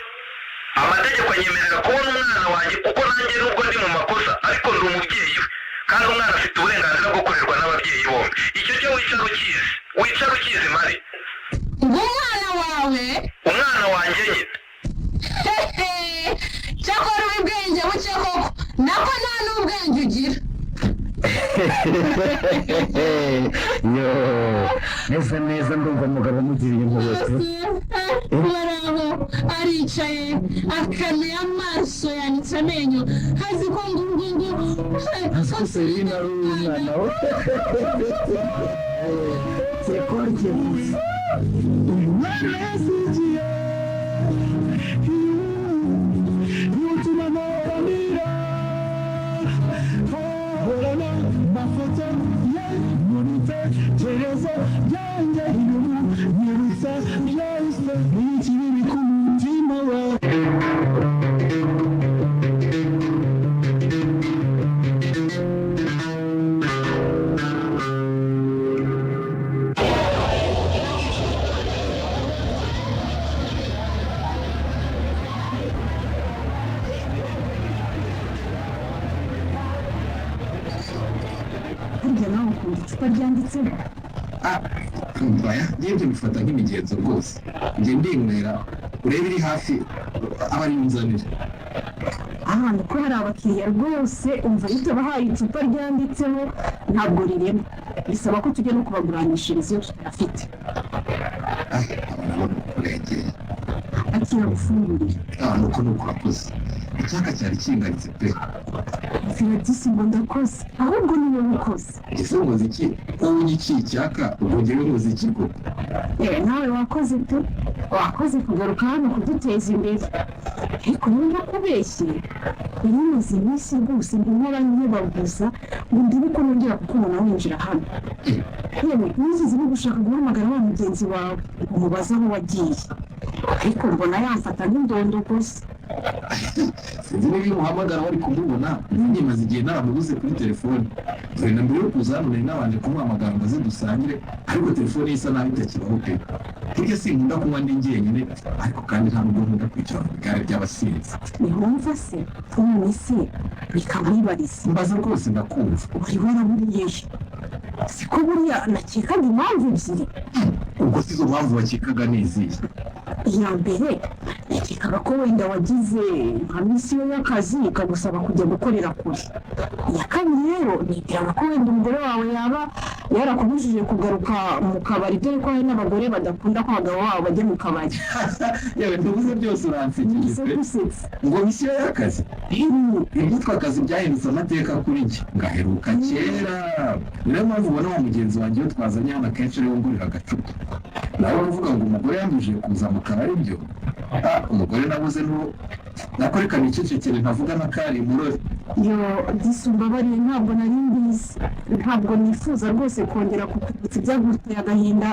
amategeko anyemerera kubona umwana wanjye kuko nanjye nubwo ndi mu makosa ariko ndi umubyeyi we kandi umwana afite uburenganzira bwo kurerwa n'ababyeyi bombi icyo cyo wicara ukizi mari ngo umwana wawe umwana wanjye nyine cyakora ubwenge buke koko nako nta n'ubwenge ugira yo neza neza ndumva umugabo amugiriye impuhwe baraho aricaye akanuye amaso yanitse amenyo hazi ko ngurungu azi ko Serina ari umwana we sekorye gusa burya nawe ukunda icupa ryanditseho njye bifata nk'imigenzo rwose njye ndinywera urebe iri hafi aba ari inzanire ahantu ko hari abakiriya rwose umva bitabahaye icupa ryanditseho ntabwo rirema bisaba ko tujya no kubaguranishiriza iyo tutayafite abana bo kurengera akira gufungurira nuko nuko urakoze icyaka cyari kingaritse pe filadisi ngo ndakoze ahubwo ni wowe ukoze ese umuziki wowe ugiciye icyaka ubwo njyewe umuziki koko nawe wakoze pe wakoze kugaruka hano kuduteza imbere ariko niba kubeshye yari imaze iminsi rwose ngo nkora nkibaguza ngo ndebe ko nongera kukubona winjira hano yewe nigeze no gushaka guhamagara wa mugenzi wawe ngo umubaze aho wagiye ariko mbona yamfata nk'indondo gusa sinzi niba iyo umuhamagara wari kumubona nanjye maze igihe naramubuze kuri telefone dore na mbere yo kuza hano nari nabanje kumuhamagara ngo aze dusangire ariko telefone ye isa naho itakibaho pe burya sinkunda kunywa ndi njyenyine ariko kandi nta nubwo nkunda kwicara mu igare ry'abasinzi ntiwumva se none se reka nkwibarize mbaza rwose ndakumva wari waraburiye siko buriya nakekaga impamvu ebyiri ubwo si izo mpamvu wakekaga ni izihe iya mbere nakekaga ko wenda wagize nka misiyo y'akazi ikagusaba kujya gukorera kure iya kabiri rero nibwiraga ko wenda umugore wawe yaba yarakubujije kugaruka mu kabari dore ko hari n'abagore badakunda ko abagabo babo bajya mu kabari yewe ntubuze byose uransekeje pe ngo misiyo y'akazi ibyitwa akazi byahindutse amateka kuri njye ngaheruka kera niyo mpamvu ubona wa mugenzi wanjye iyo twazanye hano akenshi ariwe ngurira agacupa nawe uvuga ngo umugore yambujije kuza mu kabari byo umugore nabuze nakorekana icecekere ntavuga na kari murore yo disumbabariye ntabwo nari mbizi ntabwo nifuza rwose kongera kukubitsa ibyaguteye agahinda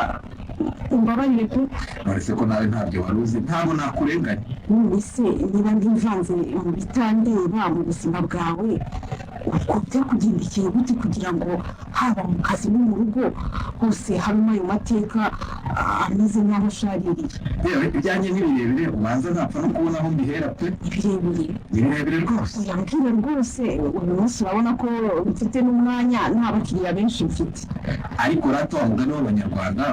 umbabarire pe nonese ko nawe ntabyo wari uzi ntabwo nakurenganya none se niba ndi mvanze mu bitandeba mu buzima bwawe ubwo byakugendekeye gute kugira ngo haba mu kazi no mu rugo hose habamo ayo mateka ameze nk'aho ashaririye yewe ibyanjye ni birebire ubanza ntapfa no kubona aho mbihera pe birebire ni birebire rwose uyambwira rwose uyu munsi urabona ko mfite n'umwanya nta bakiriya benshi mfite ariko rata wa mugani w'abanyarwanda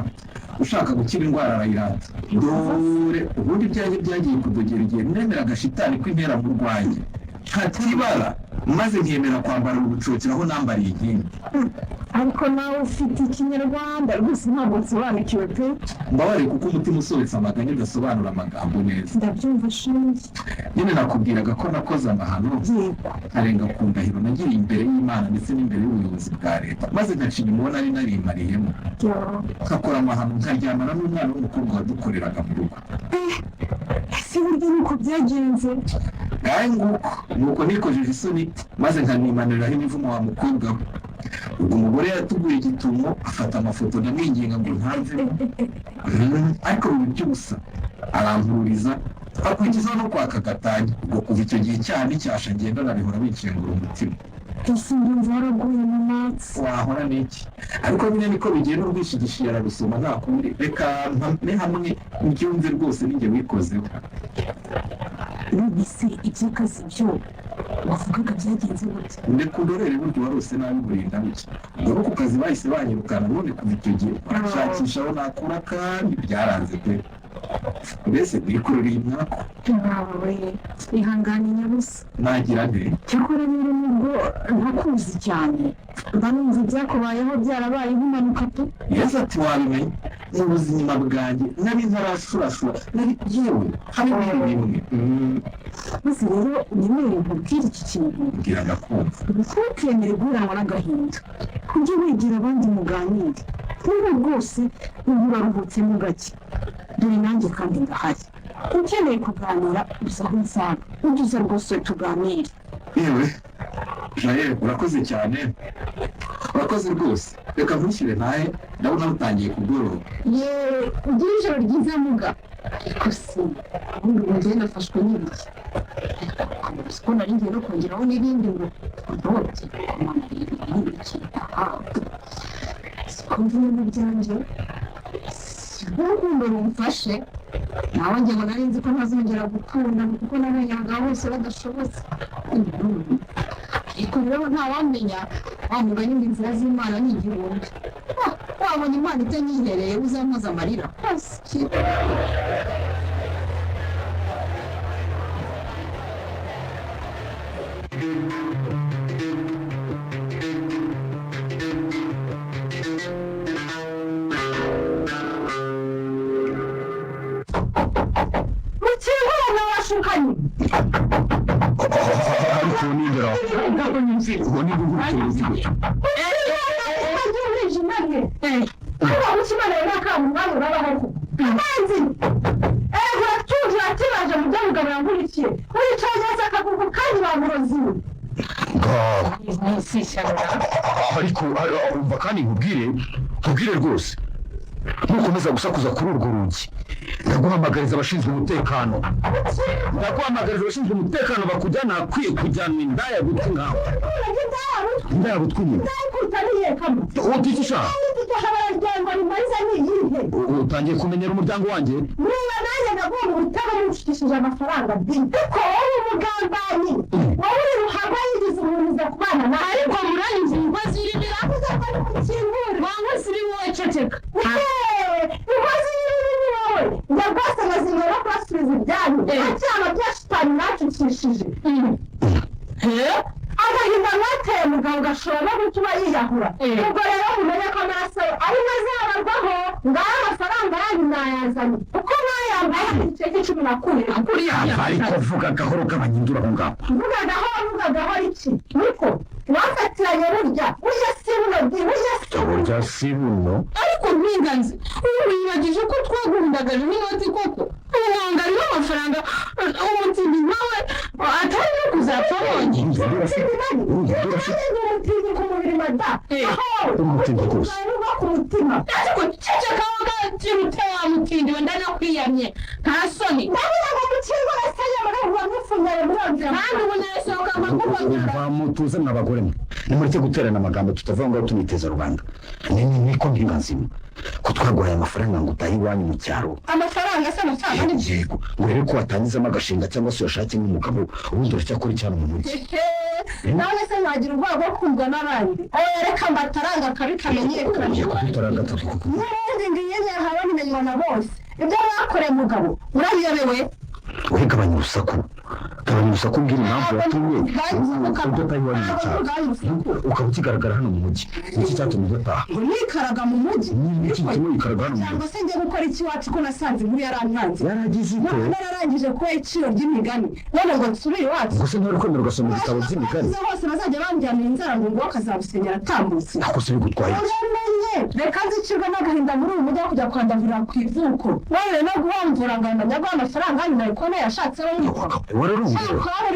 ushaka gukira indwara arayirata dore ubundi ibyanjye byagiye kudogera igihe nemera agashitani kw'intera mu rwanjye ntatibara maze nkemera kwambara ubucocero aho nambariye inkindi ariko nawe ufite ikinyarwanda rwose ntabwo nsobanukiwe pe mbabare kuko umutima usobetse amaganya udasobanura amagambo neza ndabyumva shinge nyine nakubwiraga ko nakoze amahano nkarenga ku ndahiro nagiriye imbere y'Imana ndetse n'imbere y'ubuyobozi bwa leta maze ngacinya uwo nari narimariyemo nkakora amahano nkaryamana n'umwana w'umukobwa wadukoreraga mu rugo ese burya nuko byagenze ngahe nguko nuko nikojeje isoni maze nkanimanuriraho imivumo wa mukobwa we ubwo umugore yatuguye igitumo afata amafoto ndamwinginga ngo ntanze ariko biba iby'ubusa arampuriza akurikizaho no kwaka gatanya ubwo kuva icyo gihe cyane cyasha ngenda nabihora bicengura umutima ese ndumva waraguye mu matsi wahora n'iki ariko nyine niko bigenda urwishigishiye ararusoma nta kundi reka mpame hamwe mbyumve rwose ninjye wikozeho none se iby'akazi byo wavugaga byagenze gute ndeka undorere buryo warose nabi burinda buke ubwo no ku kazi bahise banyirukana none kuva icyo gihe barashakisha aho nakura kandi byaranze pe mbese wikururiye imyaka ntawe ihangane nyabusa nagira nte cyakora rero nubwo ntakuzi cyane mba numva ibyakubayeho byarabaye nk'impanuka pe yesu ati wabimenye mu buzima bwanjye nari ntarashurashura nari yewe hari bimwe maze rero unyemerere nkubwire iki kintu mbwira ndakumva ntukemere guheranwa n'agahinda ujye wigira abandi muganire niba rwose ubu uraruhutsemo gake dore nanjye kandi ndahari ukeneye kuganira uza aho nsanga ujye uza rwose tuganire yewe jael urakoze cyane urakoze rwose reka ntushyire ntahe ndabona rutangiye kugoroba yewe ugire ijoro ryiza muga ariko se ubundi njyewe nafashwe n'ibiki ko nari ngiye no kongeraho n'ibindi ngo ndobye n'ibiki siko mvuye mu byanjye urukundo rumfashe nawe njye ngo nari nzi ko ntazongera gukunda kuko nabonye abagabo bose badashobotse ariko rero ntawamenya wamuganya ngo inzira z'imana ni igihumbi wabona imana itanyihereye uzampoza amarira mukihana washukanye ariko nindera ubu ni gukurikira gutyo ariko umva kandi nkubwire rwose ntukomeza gusakuza kuri urwo rugi ndaguhamagariza abashinzwe umutekano bakujyana akwiye kujyanwa indaya gutwi nkawe indaya gutwi nyine utikisha utangiye kumenyera umuryango wanjye niba nanjye ndagomba gutanga mushikishije amafaranga kuko wowe umugambanyi wowe uri ruhaga yigize umuntu ku bana na ariko muranyuze ingozi iri biravuze ko ari gukingura wanga siri wowe ceceka ingozi iri ni wowe njya rwose ngazingera kubasubiza ibyanyu acyana bya shitani nacukishije agahinda mwateye mugabo gashobora no gutuma yiyahura ubwo rero mumenye ko amaraso ari mazabarwaho ngaho amafaranga yanyu nayazanye uko mwayambaye igice cy'icumi nakuriye ariko vuga gahoro gabanyindura aho ngaho vuga gahoro iki niko wafatiranye burya si buno ariko mpinganzi ubu wibagije ko twagundagaje n'inoti koko umwangari w'amafaranga umutindi nawe atari no kuzapfa bonye umutindi ku mubiri mada umutindi rwose ku mutima ariko ceceka kirute wa mutindi wenda nakwiyamye nta soni ndabona ngo mukingo rasanya muravuga mufunyaye muronzira kandi ubu nasohoka nkakubona mutuze n'abagore mwe nimureke guterana amagambo tutavuga ngo tuniteza rubanda niko mpinganzima ko twaguhaye amafaranga ngo utahe iwanyu mu cyaro amafaranga se amafaranga ni yego urebe ko watangizamo agashinga cyangwa se uyashake nk'umugabo ubundi uracyakora icyano mu mujyi nawe se ntagira ubwoba bwo kumva n'abandi reka amafaranga kabi kamenyekanye n'ubundi ngiye nyahawe bimenywa na bose ibyo bakoreye umugabo urabiyobewe gabanya urusaku ubwira impamvu yatumye udataha iwanyu mu cyaro ukaba ukigaragara hano mu mujyi niki cyatumye udataha nikaraga mu mujyi niki gituma wikaraga hano mu mujyi cyangwa se njye gukora iki iwacu ko nasanze inkuru yarantanze yaragize ite nararangije kuba iciro ry'imigani none ngo nsubire iwacu gusa ntari kwemera ugasoma ibitabo by'imigani bose bazajya banjyanira inzara ngo ngo akazabusenyera atambutse ako se bigutwaye reka nzicirwe n'agahinda muri uyu mujyi kujya kwandavurira ku ivuko wowe no guhamvura ngo ndajya amafaranga hanyuma ariko yashatse wararunguye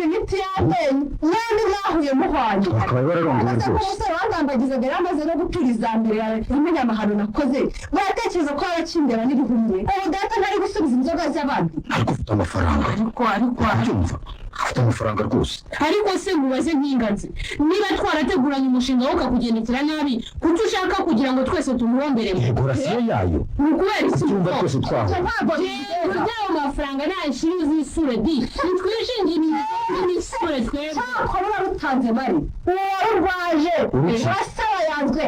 imiti y'amenyo mwembi mwahuye muhwanye akaba wararunguye rwose umusore wangambagizaga yari amaze no guturiza mbere imenya amahano nakoze baratekereza ko yarakindera n'ibihumye ubu data ntari gusubiza inzoga z'abandi ariko ufite amafaranga ariko byumva afite amafaranga rwose ariko se mubaze nk'inganzi niba twarateguranye umushinga wo ukakugendekera nabi kuki ushaka kugira ngo twese tumuhomberemo yego rasiyo yayo ni ukubera iki icyumba twese twaho kurya ayo mafaranga ntayashira uzisure di nitwishingira n'isure twebwe cyakora rutanze bari urwaje urasaba yanzwe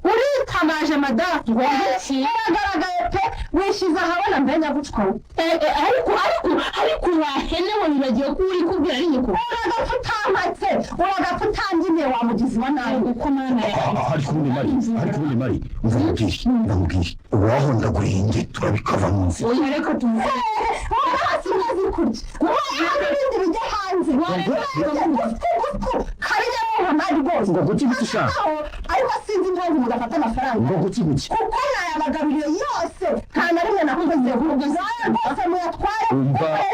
uritamaje madamu uragaragaye pe wishiza habona mbenya gucwa ariko wahenewe bibagiye ko uri kubwira ari nyiko uragapfa utangine wa mugizi wa nabi uko mana ariko ubundi mari ndamubwira uwaho ndaguriye turabikava mu nzira oya reka tumuze hasi mazi kurya ibindi bijya hanze kariya mu mari rwose ngo guki bitushaka ariko sinzi impamvu mugafata amafaranga ngo guki kuko nayabagabiriye yose nta na rimwe nakubaze kugeza rwose muyatware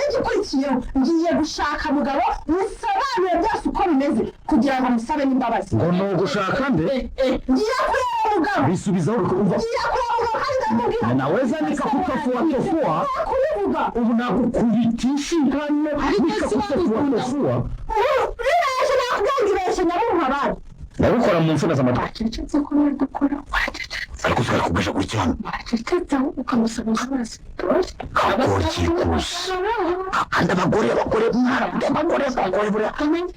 igikurikiyeho ngiye gushaka mugabo musobanure byose uko bimeze kugira ngo musabe n'imbabazi ngo ni ugushaka nde ngiye kureba umugabo bisubizaho ukumva ngiye kureba umugabo kandi ndamubwira naweza nikakutofua kubivuga ubu nakukubitisha ingano nikakutofua biraje nakubwangirije nyabuha abandi ndabikora mu mfuna z'amatwi wacecetse ko muri gukora wacecetse ariko twari kubesha kuri cyane wacecetse ukamusaba imbabazi kakokikusa kandi abagore buriya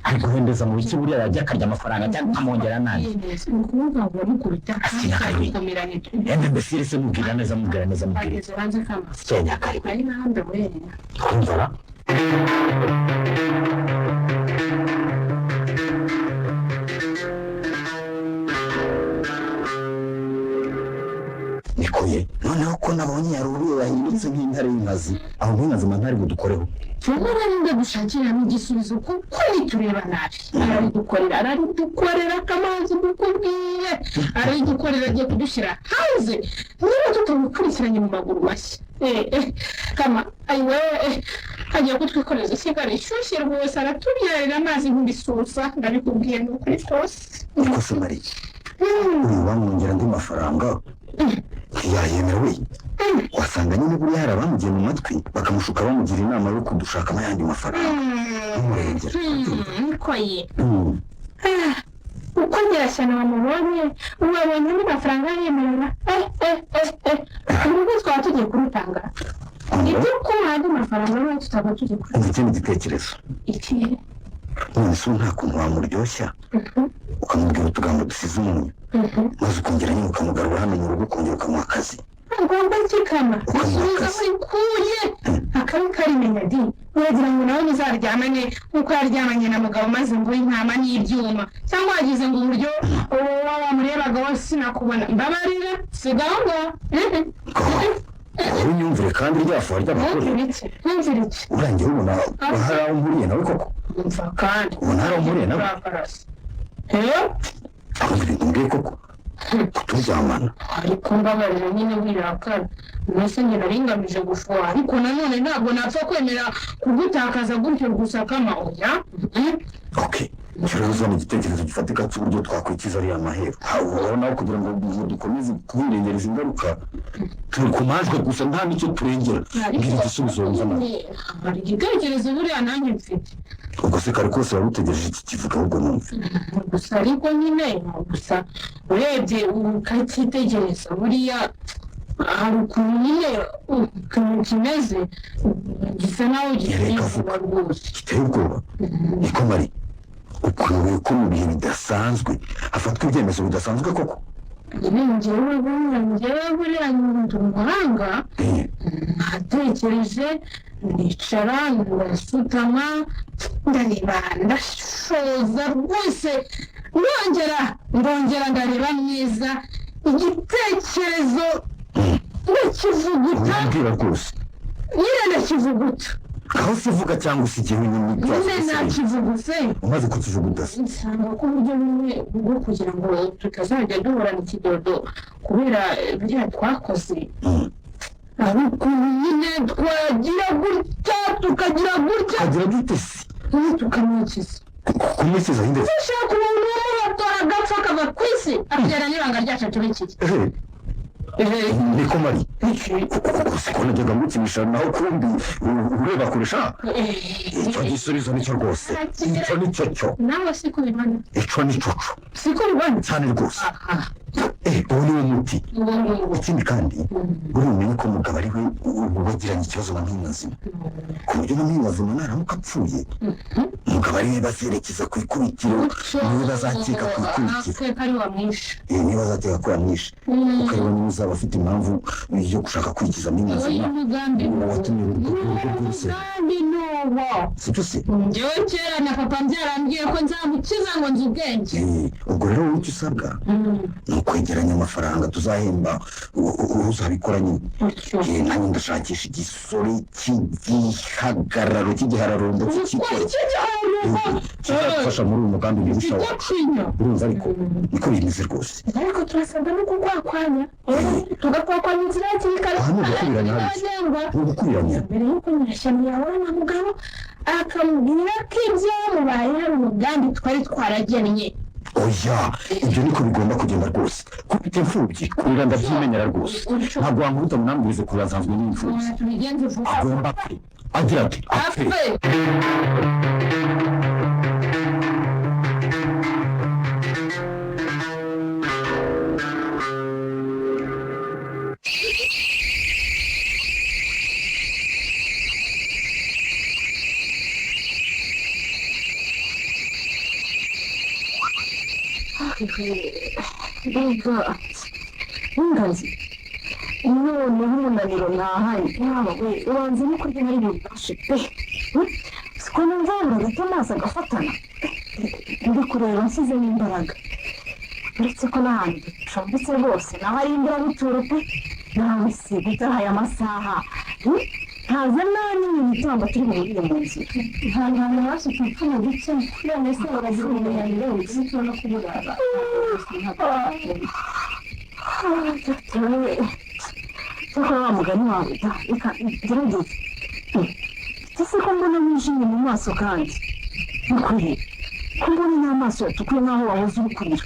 ari guhendeza mu biki buriya yajya akarya amafaranga cyangwa akamwongera nani asinya kariwe yembe mbese se mubwira neza senya kariwe kumvara nikoye noneho ko nabonye yaruriye yahindutse nk'intare y'inkazi aho nk'inkazi ntari budukoreho tumara ninde gushakira n'igisubizo kuko nitureba nabi aradukorera kamazi dukubwiye aradukorera agiye kudushyira hanze niba tutamukurikiranye mu maguru mashya kama ayiwe agiye kutwikoreza isigara ishyushye rwose aratubyarira amazi nk'ibisusa ndabikubwiye ni ukuri twose niko se mariye uyu bamwongera andi mafaranga ntiyayemewe wasanga nyine buriya hari abamugiye mu matwi bakamushuka bamugira inama yo kudushakamo ayandi mafaranga n'umurengera niko ye uko nyirashyano wamubonye wabonye andi mafaranga yemerera ubu twaba tugiye kurutanga ibyo kuba andi mafaranga rero tutaba tugiye kurutanga ikindi gitekerezo iki none se nta kuntu wamuryoshya ukamubwira utugambo dusize umunyu maze ukongera nyine ukamugarura hano mu rugo ukongera ukamuha akazi agomba kikama isubiza muri kuye akabi karimenya di uragira ngo nawe muzaryamane nk'uko yaryamanye na mugabo maze ngo intama n'ibyuma cyangwa wagize ngo uburyo wamurebaga wose sinakubona mbabarira sigaho unyumvire kandi ryafuha ry'abagore urangiye ubona hari aho mpuriye nawe koko ubona hari aho mpuriye nawe mbwiye koko kuturyamana ariko mbabarira nyine wirakara mwese njye nari ngamije gufuha ariko nanone ntabwo napfa kwemera kugutakaza gutyo gusa kama oya rero uzana igitekerezo gifatika cy'uburyo twakwikiza ariya mahero urabona kugira ngo dukomeze kubirengereza ingaruka turi ku majwi gusa nta n'icyo turengera ngira igisubizo wumva hari igitekerezo buriya nanjye mfite ubwo se kare kose wari utegereje iki kivuga ahubwo numve gusa ariko nyine gusa urebye ukacyitegereza buriya hari ukuntu nyine ukuntu kimeze gisa naho giteye ubwoba rwose giteye ubwoba niko mari ukwiye ko mu bihe bidasanzwe hafatwa ibyemezo bidasanzwe koko njyewe buriya ndi umuhanga natekereje ndicara ndasutama ndareba ndashoza rwose ndongera ndareba neza igitekerezo ndakivuguta urambwira rwose nyine ndakivuguta aho se uvuga cyangwa se igihe ibintu nyine nakivuguse umaze kukivuguta nsanga ko uburyo bumwe bwo kugira ngo tutazajya duhorana ikidodo kubera biriya twakoze ari ukuntu nyine twagira gutya tukagira gute se tukamwikiza kumwikiza hinde ushaka umuntu w'umuhatora agapfa akava ku isi akagera n'ibanga ryacu turikiye niko mari siko najyaga ngukinisha naho kumbi ureba kurusha icyo gisubizo nicyo rwose icyo nicyo cyo nawe siko bibona icyo nicyo cyo siko bibona cyane rwose ubu ni wo muti ikindi kandi umenye ko umugabo ari we wagiranye ikibazo na mpinazima ku buryo na mpinazima naramuka apfuye umugabo umugabo ari we bazerekeza ku ikubitiro niwe bazakeka ku ikubitiro ari wamwishe niba azateka ko yamwishe kuko ariwe niwe uzaba afite impamvu yo gushaka kwikizamo inazima watumye urupapuro rwose sibyo se njyewe kera na papa byarambwiye ko nzamukiza ngo nzi ubwenge ubwo rero wowe icyo usabwa ni ukwegeranya amafaranga tuzahemba uzabikora nyine nanjye ndashakisha igisore cy'igihagararo cy'igihararumbo kizadufasha muri uyu mugambi mubisha wacu urumva ariko niko bimeze rwose ariko turasabwa no kugwakwanya tugakwakwanya inzira y'ikikara aha ni ugukuriranya ni ugukuriranya mbere y'uko nyirashyano yawe na mugabo akamubwira ko ibyo yamubaye hari umugambi twari twaragennye oya ibyo niko bigomba kugenda rwose kubita imfubyi kurira ndabyimenyera rwose ntabwo wankubita munambirize kurira nsanzwe n'imfubyi agomba pe agira ati apfe ingazi noneho umunaniro ntahari yaba we ubanza no kurya hari bibashe pe siko numva uragata amaso agafatana ndi kureba nsizemo imbaraga uretse ko n'ahantu ducumbitse rwose naho ari imburabuturo pe nawe si gutahaye amasaha ntaza n'ibintu itamba turi buhurire mu nzu ntabwo abantu bose tupfuna duke none se baragira umunaniro w'igitsina no kuburara cyakora wa mugani wawe reka gerageze ese ko mbona wijimye mu maso kandi nukuri ko mbona n'amaso yatukuye nk'aho wahoze uri kurira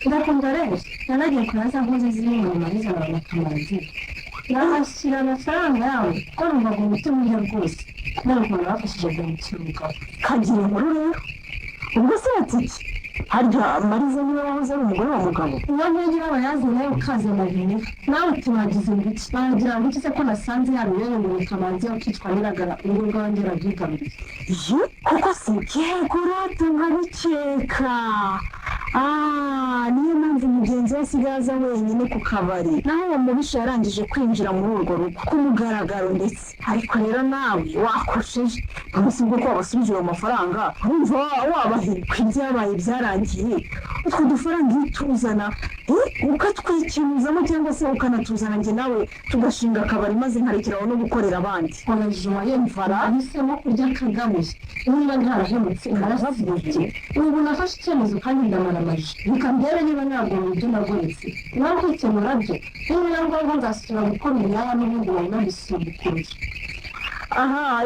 ndakunda rero nanagiye kuraza nkoze ziri inyuma n'ijana bakamazi nahashyira amafaranga yawe ko numvaga umutima urya rwose n'ukuntu bafashije guhemukira umugabo kagira inkuru rero ubwo se yatiki harya mariza niwe wahoze ari umugore wa mugabo uwo ntugira abayazi nawe ukaze amabine nawe tubagize ibiki baragira ngo iki se ko nasanze hano yewe ngo kamanzi ukitwa nyiragara urugo rwanjye rabyigaruriye ye kuko si kegurate nkabikeka niyo mpamvu mugenzi we asigaye aza wenyine ku kabari naho uwo mubisha yarangije kwinjira muri urwo rugo ku mugaragaro ndetse ariko rero nawe wakosheje ntabwo ubwo ko wabasubije ayo mafaranga urumva wabahirwa ibyabaye byarangiye utwo dufaranga iyo tuzana ukatwikiruzamo cyangwa se ukanatuzana njye nawe tugashinga akabari maze nkarekeraho no gukorera abandi wanajuma yemvara ahisemo kurya akagabuye niba ntarahemutse naravuye ubu nafashe icyemezo kandi ndamaramaje reka mbere niba ntabwo mu byo nagoretse nawe kwikemura byo niba ngombwa nzasubira gukora imyanya n'ubundi wari nabisubukuruye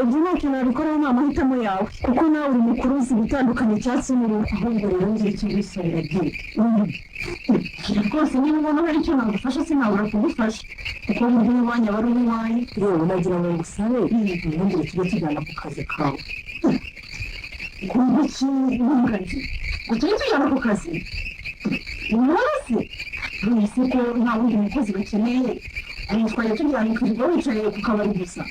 ibyo nta kintu wabikoraho ni amahitamo yawe kuko nawe uri mukuru uzi gutandukanya icyatsi n'uruhu ahubwo rero ngira icyo wisabira byinshi rwose niba ubona hari icyo nagufasha sinabura kugufasha kuko buryo iwanyu aba ari uw'iwanyu yewe nagira ngo ngusabe ntihongere tujye tujyana ku kazi kawe kuki n'ingazi ngo tujye tujyana ku kazi umunsi wese ko nta wundi mukozi bakeneye twajya tujyana ukirirwa wicaye ku kabari gusa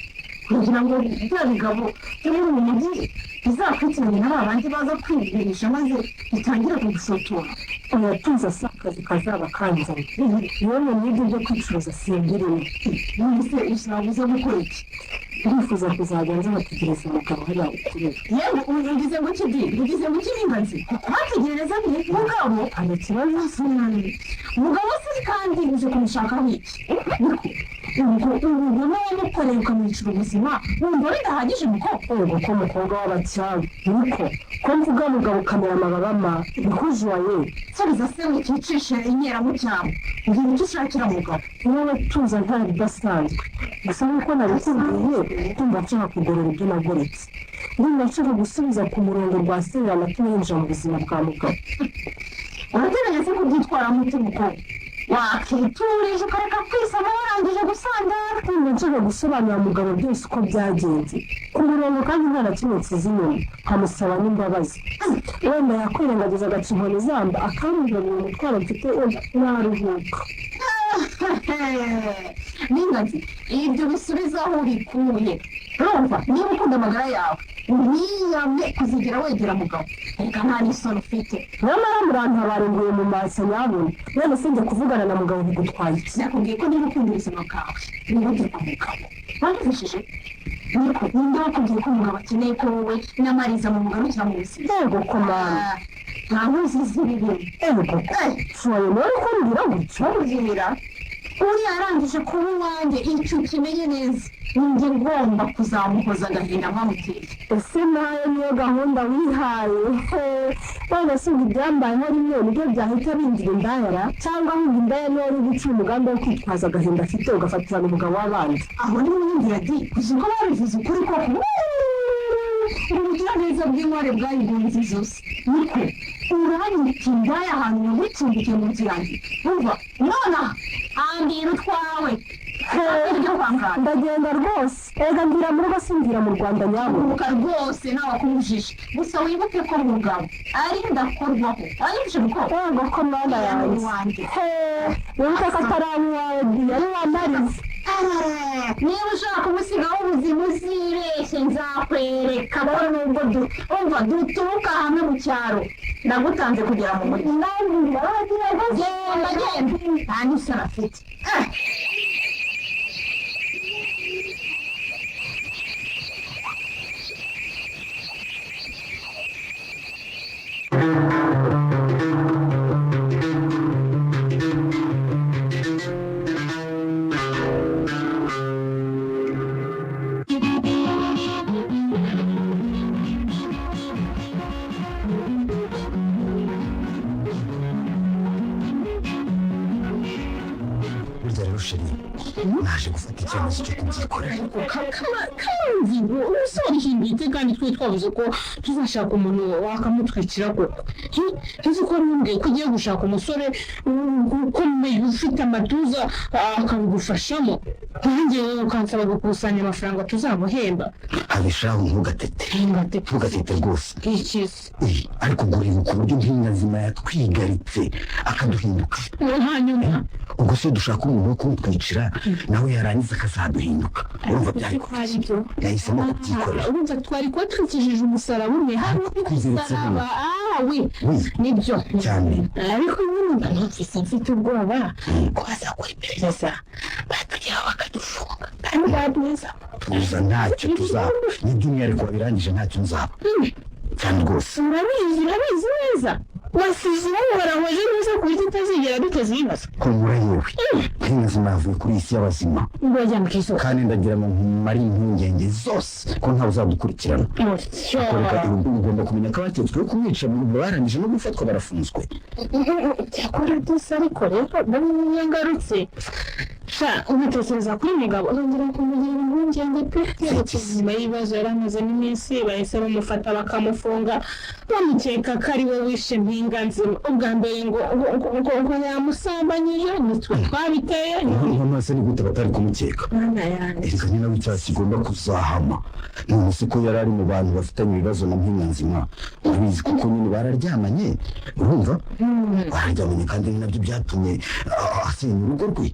kugira ngo bya bigabo byo muri uyu mujyi bizakurikirane na ba bandi baza kwigurisha maze bitangire kugusotora uratuza asa akazi kazaba kanzanye yewe n'ibyo byo kwicuruza simbirewe nise uzabuze gukora iki urifuza kuzajya nza bategereza umugabo hariya ukureba yewe ugize ngo kidi ugize ngo kiringazi bategereza ni mugabo nta kibazo sinani umugabo se kandi uje kumushakaho iki ubwo n'uwamukoreye ukamwicira ubuzima wumva bidahagije mukobwa ko umukobwa w'abacyaro niko ko mvuga mugabo ukamera amababa niko juwaye sabiza se wikicishe inkera mu cyaro ngira icyo ushakira mugabo wowe tuza nta bidasanzwe gusa nk'uko nabikubwiye kumva nshaka kugorora ibyo nagoretse ndumva nshaka gusubiza ku murongo rwa serera amatuma yinjira mu buzima bwa mugabo urateganya se kubyitwaramo ute mukobwa wakiturije ukareka kwisama warangije gusandara ndumva nshaka gusobanurira mugabo byose uko byagenze ku murongo kandi nta na kimwe kizinyuma nkamusaba n'imbabazi wenda yakwirengagiza agaca inkoni zamba akambwira ngo umutwaro mfite naruhuka n'ingazi ibyo bisubiza aho ubikuye urumva niba ukunda amagara yawe niyamye kuzigera wegera mugabo reka nta n'isoni ufite nyamara murantu barenguye mu maso nyabona none sinjye kuvugana na mugabo bigutwaye iki nakubwiye ko niba ukunda ubuzima bwawe wihutire ku mugabo wabifashije niko ninde wakubwiye ko umugabo akeneye ko wowe n'amariza mu mugarukira mu buzima yego komanda nta ntuzizi ibintu yego shoye none ko mbwira gutyo ubwira uriya arangije kuba uwanjye icyo ukimenye neza ninjye ngomba kuzamuhoza agahinda mwamuteye ese nayo niyo gahunda wihaye none se ubu ibyambayeho rimwe nibyo byahita binjira indayara cyangwa ahubwo indaya niyo uri guca umugambi wo kwitwaza agahinda afite ugafatirana umugabo w'abandi aho ni mu yindi radi uzi ko babivuze ukuri koko ubugiraneza bw'intware bwayigunze zose niko uranyita indaya ahantu yagutsindikiye mu nzu yanjye umva nonaha ambira utwawe ndagenda rwose ega mbwira mu rugo simbwira mu Rwanda nyaburuka rwose ntawakubujije gusa wibuke ko mugabo ari ndakorwaho aribije gukora yego ko mwana yanjye wibuke ko atari abiwawe diya ari wambarize niba ushaka umusigaho ubuzima uzibeshye nzakwereka ko nubwo umva duturuka hamwe mu cyaro ndagutanze kugera mu mujyi genda nta n'isara afite naje gufata icyemezo cyo kubyikorera kandi usobanukirwe kandi twe twavuze ko tuzashaka umuntu wakamutwikira koko tuzi ko ntumbwiye ko ugiye gushaka umusore ukomeye ufite amatuza akabigufashamo nanjye wowe ukansaba gukusanya amafaranga tuzamuhemba abishaho ntugatete rwose ariko uribuka uburyo nk'inyazima yatwigaritse akaduhinduka hanyuma ubwo se dushaka umuntu wo kumutwicira nawe yarangiza akazaduhinduka urumva byari kubyo yahisemo kubyikorera urumva twari kuba twikijije umusaraba umwe hari umusaraba nibyo cyane ariko nyine numvise mfite ubwoba ko bazakora iperereza batugeraho bakadufunga kandi baduheza tuza ntacyo tuzaba n'iby'umwihariko wabirangije ntacyo nzaba cyane rwose urabizi neza wasize uhorahoje neza ku buryo utazigera duteza ibibazo humura yewe nk'inzima yavuye kuri iyi si y'abazima kandi ndagira ngo nkumare impungenge zose ko ntawe uzadukurikirana ugomba kumenya ko abaketsweho kumwica barangije no gufatwa barafunzwe cyakora dusa ariko rero ndabona ngarutse ubitekereza kuri mugabo urongera kumugira impungenge pe ubuzima y'ibibazo yari amazemo iminsi bahise bamufata bakamufunga bamukeka ko ari we wishe mpinganzima ubwa mbere ngo yamusambanyije nitwe twabiteye none se ni gute batari kumukeka erega ni nawe icyaha kigomba kuzahama none se ko yari ari mu bantu bafitanye ibibazo na mpinganzima ubizi kuko nyine bararyamanye urumva bararyamanye kandi ni nabyo byatumye asenya urugo rwe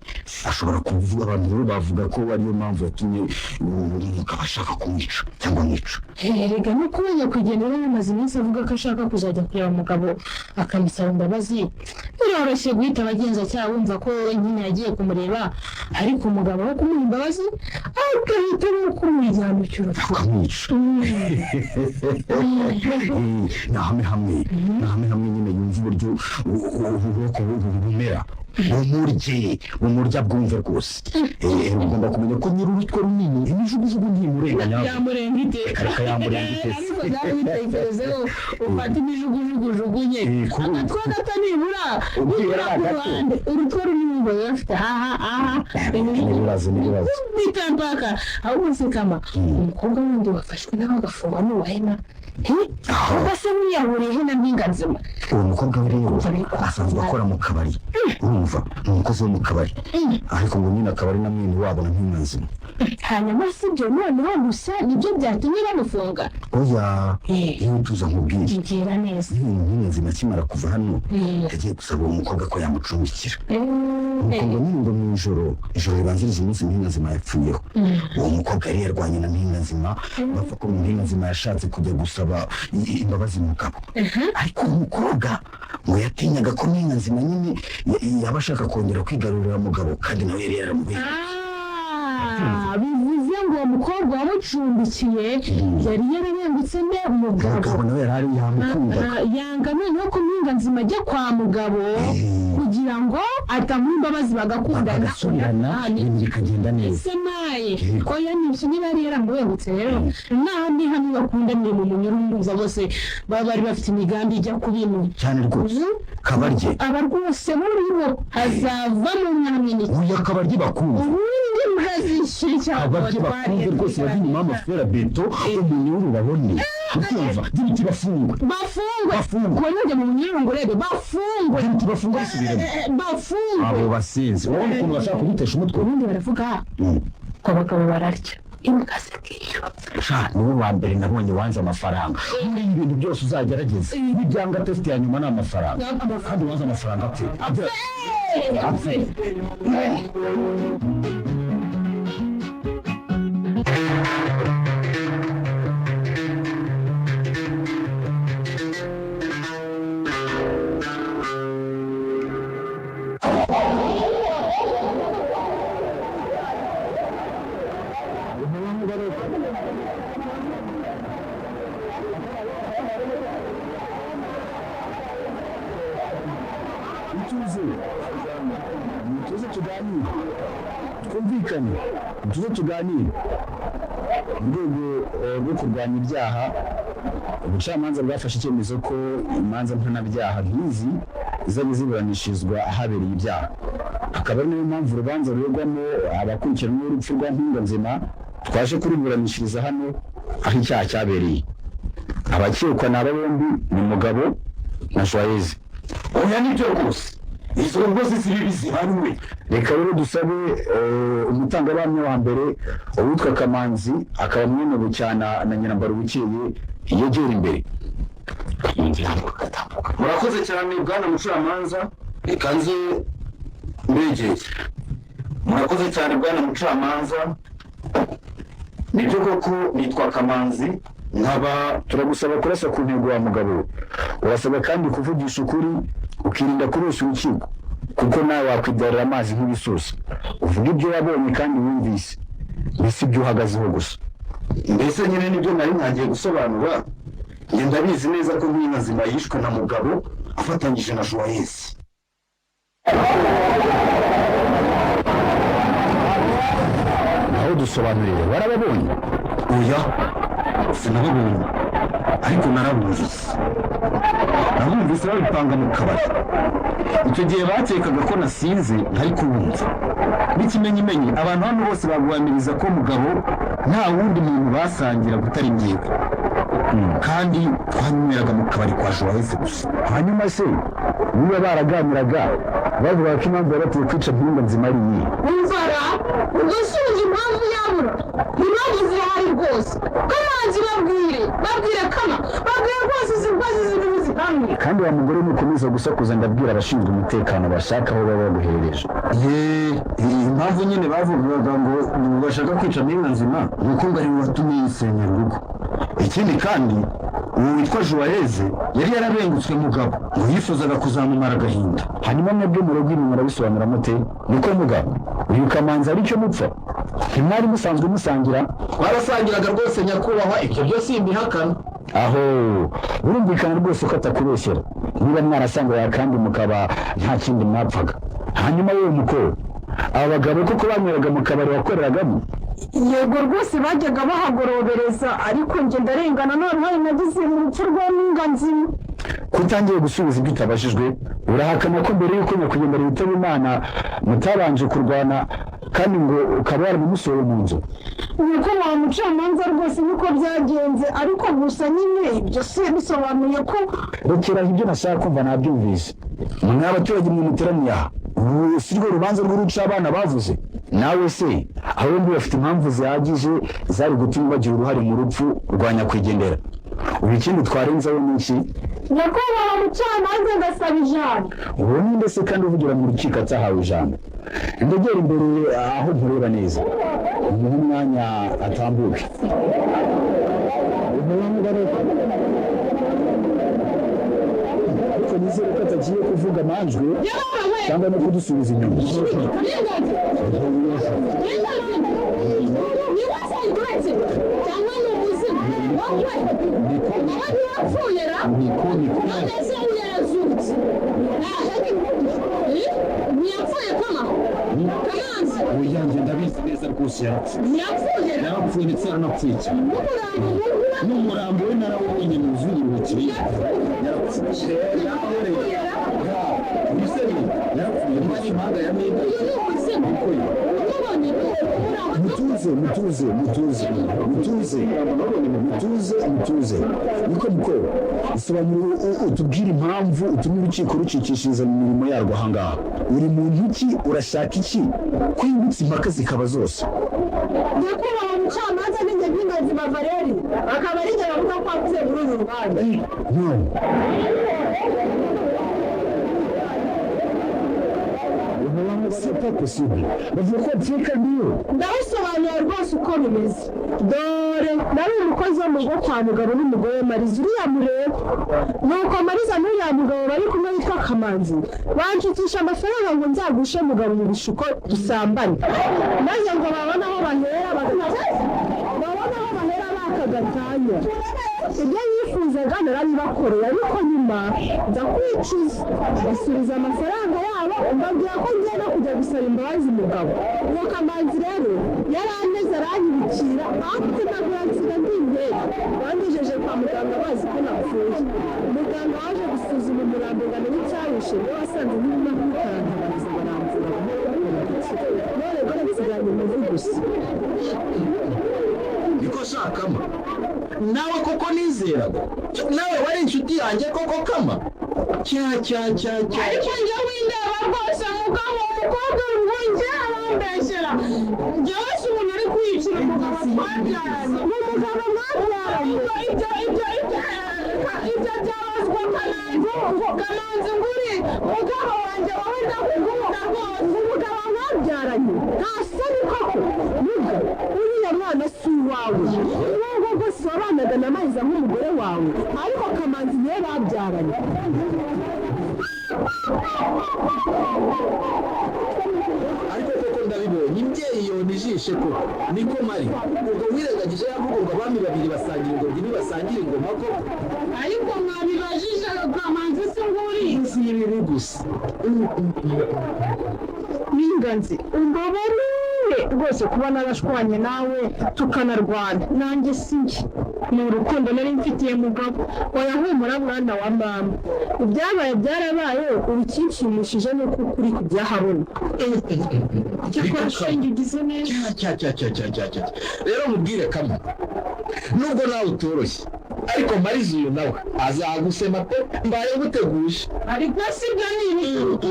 ashobora kuvuga abantu rero bavuga ko ariyo mpamvu yatumye umugabo ashaka kumwica cyangwa amwica erega no kumenya kugendera yamaze iminsi avuga ko ashaka kuzajya kureba umugabo akamusaba imbabazi biroroshye guhita abagenzacyaha wumva ko nyine yagiye kumureba ariko umugabo wo kumuha imbabazi agahitamo kumujyana mu cyurupfu akamwica nahame hamwe nyine yumva uburyo ubwoko bumera bumurya bwumve rwose ugomba kumenya ko nyiri urutwe runini imijugujugu ntimurenganya yamurenga ite reka yamurenga ite ariko nawe witekerezeho ufata imijugujugu jugunye agatwe gato nibura urutwe runini ngo yafite n'ibibazo bitambaka ahubwo se kama umukobwa wundi wafashwe nawe agafungwa n'uwahema ubwo se wiyahuriye na mpinga nzima uwo mukobwa we rero asanzwe akora mu kabari urumva ni umukozi wo mu kabari ariko ngo nyine akabari na mwene wabo na mpinga nzima hanyuma si ibyo noneho gusa nibyo byatumye bamufunga oya iyo tuza nkubwire mbwira neza mpinga nzima akimara kuva hano yagiye gusaba uwo mukobwa ko yamucumbikira umukobwa nyine ngo mu ijoro ribanziriza umunsi mpinga nzima yapfuyeho uwo mukobwa yari yarwanye na mpinga nzima bapfa ko mpinga nzima yashatse kujya gusaba imbabazi umugabo ariko umukobwa ngo yatinyaga ko mpinga nzima nyine yaba ashaka kongera kwigarurira umugabo kandi nawe yari yaramubwiye bivuze ngo uwo mukobwa wamucumbikiye yari yararengutse nde umugabo nawe yari ari yamukundaga yanga noneho ko mpinga nzima ajya kwa mugabo kugira ngo atamuha imbabazi bagakundana bagasubirana ibintu bikagenda neza ese naye oya nibyo niba yari yaramurengutse rero naho ni hamwe bakundaniye mu munyurunduza bose baba bari bafite imigambi ijya ku bintu cyane rwose kabarye aba rwose muri bo hazavamo umwami uyu kabarye bakunze ubundi mwazishyira kabarye bakunze rwose bari inyuma y'amafera beto umunyururu babone ubyumva dibiti bafungwe kuba njya mu munyururu ngo urebe bafungwe dibiti bafungwe bisubiremo abo basinzi urabona ukuntu bashaka kugutesha umutwe ubundi baravuga ko abagabo bararya imbwa zikiyo niwe wa mbere nabonye wanze amafaranga muri ibi bintu byose uzagerageza n'ibyanga test ya nyuma ni amafaranga kandi wanze amafaranga apfe tuze tuganire twumvikane tuze tuganire mu rwego rwo kurwanya ibyaha ubucamanza bwafashe icyemezo ko imanza mpanabyaha nk'izi zizajya ziburanishirizwa ahabereye ibyaha akaba ari nayo mpamvu urubanza ruregwamo abakurikiranyweho urupfu rwa mpinga nzima twaje kuruburanishiriza hano aho icyaha cyabereye abakekwa ni aba bombi ni Mugabo na Joyeuse oya nibyo rwose izo rwose ziri bizihanwe reka rero dusabe umutangabuhamya wa mbere uwitwa Kamanzi akaba mwene Bucyana na Nyirambara Bukeye yegera imbere murakoze cyane bwana mucamanza reka nze mbegeye murakoze cyane bwana mucamanza nibyo koko nitwa Kamanzi nkaba turagusaba kurasa ku ntego wa Mugabo urasaba kandi kuvugisha ukuri ukirinda kurusha urukiko kuko nawe wakwidarira amazi nk'ibisusa uvuga ibyo wabonye kandi wumvise mbese ibyo uhagazeho gusa mbese nyine nibyo nari ntangiye gusobanura njye ndabizi neza ko mpinga nzima yishwe na Mugabo afatanyije na Joyeuse naho dusobanuriye warababonye oya sinababonye ariko narabumvise babipanga mu kabari icyo gihe bakekaga ko nasinze ntari kubumva n'ikimenyimenyi abantu hano bose baguhamiriza ko Mugabo nta wundi muntu basangira gutari njyewe kandi twanyweraga mu kabari kwa Joyeuse gusa hanyuma se niba baraganiraga bavuga ko impamvu yabateye kwica mpinga nzima ari iyi inzara ugasubiza impamvu yabura impamvu zihari rwose Kamanzi babwire kama babwire rwose izi mbazi ziri zihamwe kandi wa mugore nukomeza gusakuza ndabwira abashinzwe umutekano bashaka aho baba baguhereje impamvu nyine bavugaga ngo bashaka kwica mpinga nzima nuko ngo ari watumye yisenyera urugo ikindi kandi uwo witwa Joyeuse yari yarabengutswe Mugabo ngo yifuzaga kuzamumara agahinda hanyuma mwebwe mu rugo inyuma murabisobanura mute niko Mugabo uyu Kamanzi ari cyo mupfa ntimwari musanzwe musangira twarasangiraga rwose nyakubahwa ibyo byose imbihakana aho urumvikana rwose ko atakubeshyera niba mwarasangaye kandi mukaba nta kindi mwapfaga hanyuma wowe mukoro aba bagabo kuko banyweraga mu kabari wakoreragamo yego rwose bajyaga bahagorobereza ariko njye ndarengana noneho nagize mu rupfu rwa mpinga nzima kutangiye gusubiza ibyo utabajijwe urahakana ko mbere y'uko nyakwigendera yitaba Imana mutabanje kurwana kandi ngo ukaba waramusohoye mu nzu nuko wa mucamanza rwose niko byagenze ariko gusa nyine ibyo se bisobanuye ko rekeraho ibyo nashaka kumva nabyumvise mwa abaturage mwe muteraniye aha ubu si rwo rubanza rw'uruca abana bavuze nawe se abo bombi bafite impamvu zihagije zari gutuma bagira uruhare mu rupfu rwa nyakwigendera ubu ikindi twarenzaho ni iki nyakubahwa mucamanza ngasaba ijambo ubu ninde se kandi uvugira mu rukiko atahawe ijambo ndegera imbere aho nkureba neza umuhe umwanya atambuke ariko nizere ko atagiye kuvuga amanjwe cyangwa no kudusubiza inyuma uyanjye ndabizi neza rwose yarapfuye ndetse aranapfuye cyane n'umurambo we narawubonye mu zungurukire yarapfuye umusore yarapfuye niba ari impanga ya menda mutuze niko mukoro bisobanura utubwire impamvu utumye urukiko rucikishiriza mu mirimo yarwo ahangaha uri muntu ki urashaka iki kwibutsa impaka zikaba zose nyakubahwa mucamanza n'inge by'ingazi Valeri akaba ari njye bavuga ko apfuye muri uru rubanza c'est pas possible bavuga ko apfuye kandi yo ndabisobanura rwose uko bimeze dore nari umukozi wo mu rugo kwa mugabo n'umugore Mariza uriya mureba nuko Mariza n'uriya mugabo bari kumwe witwa Kamanzi banshutisha amafaranga ngo nzagushe mugabo mu bishuko dusambane maze ngo babone aho bahera bakagatanya ibyo yifuzaga narabibakoreye ariko nyuma nza kwicuza basubiza amafaranga yabo mbabwira ko ngenda kujya gusaba imbabazi umugabo uwo Kamanzi rero yari ameze aranyibukira ntabwo nsiga ndi imbere bangejeje kwa muganga bazi ko napfuye umuganga waje gusuzuma umurambo ngo amenye icyayishe niwe wasanze nk'irimo kwikarangabariza baramvura none dore nsigaranye umuvu gusa niko shakama nawe koko nizeraga nawe wari inshuti yanjye koko kama ariko njye windeba rwose mugabo umukobwa ngo njye arambeshyera njyewe si umuntu ari kwiyicira umugabo twabyaranye umugabo mwabyaranye ibyo byabazwa Kamanzi nguri mugabo wanjye wowe ndakugunda rwose umugabo mwabyaranye nta soni koko nubwo uriya mwana si uwawe wowe rwose wabanaga na Mariza nk'umugore wawe ariko Kamanzi niwe babyaranye ariko koko ndabibonye imbyeyi yona ijishe ko niko mari ubwo wirengagije yavuga ngo abami babiri basangira ingobyi ntibasangira ingoma ko ariko mwabibajije Kamanzi si nguri si ibibi gusa n'inganzi umbabarire rwose kuba narashwanye nawe tukanarwana nanjye sinjye ni urukundo nari mfitiye mugabo wayahumura mwana wa mama ibyabaye byarabaye urukinshimishije nuko ukuri kubyahabona cyakora shenge ugize neza rero mubwire kama nubwo nawe utoroshye ariko Mariza uyu nawe azagusema pe mbaye guteguje ariko sibyo ni ibintu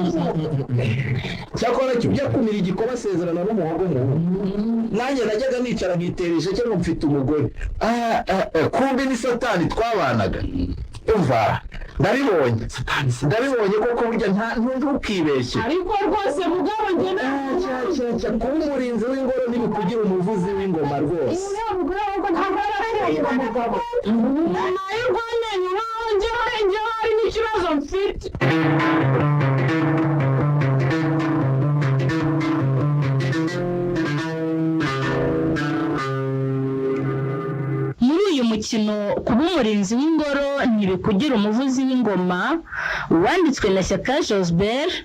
cyakora cyo byakumira igikoba asezerana n'umuhogo mu nanjye najyaga nicara nkiteresha cyangwa mfite umugore kumbi ni satani twabanaga umva ndabibonye koko burya ntukibeshye ariko rwose mugabo njye kuba umurinzi w'ingoro ntibikugira umuvuzi w'ingoma rwose nyuma y'urwamenyo nkaho njyewe hari n'ikibazo mfite muri uyu mukino kuba umurinzi w'ingoro ntibikugira umuvuzi w'ingoma wanditswe na Shyaka Josbert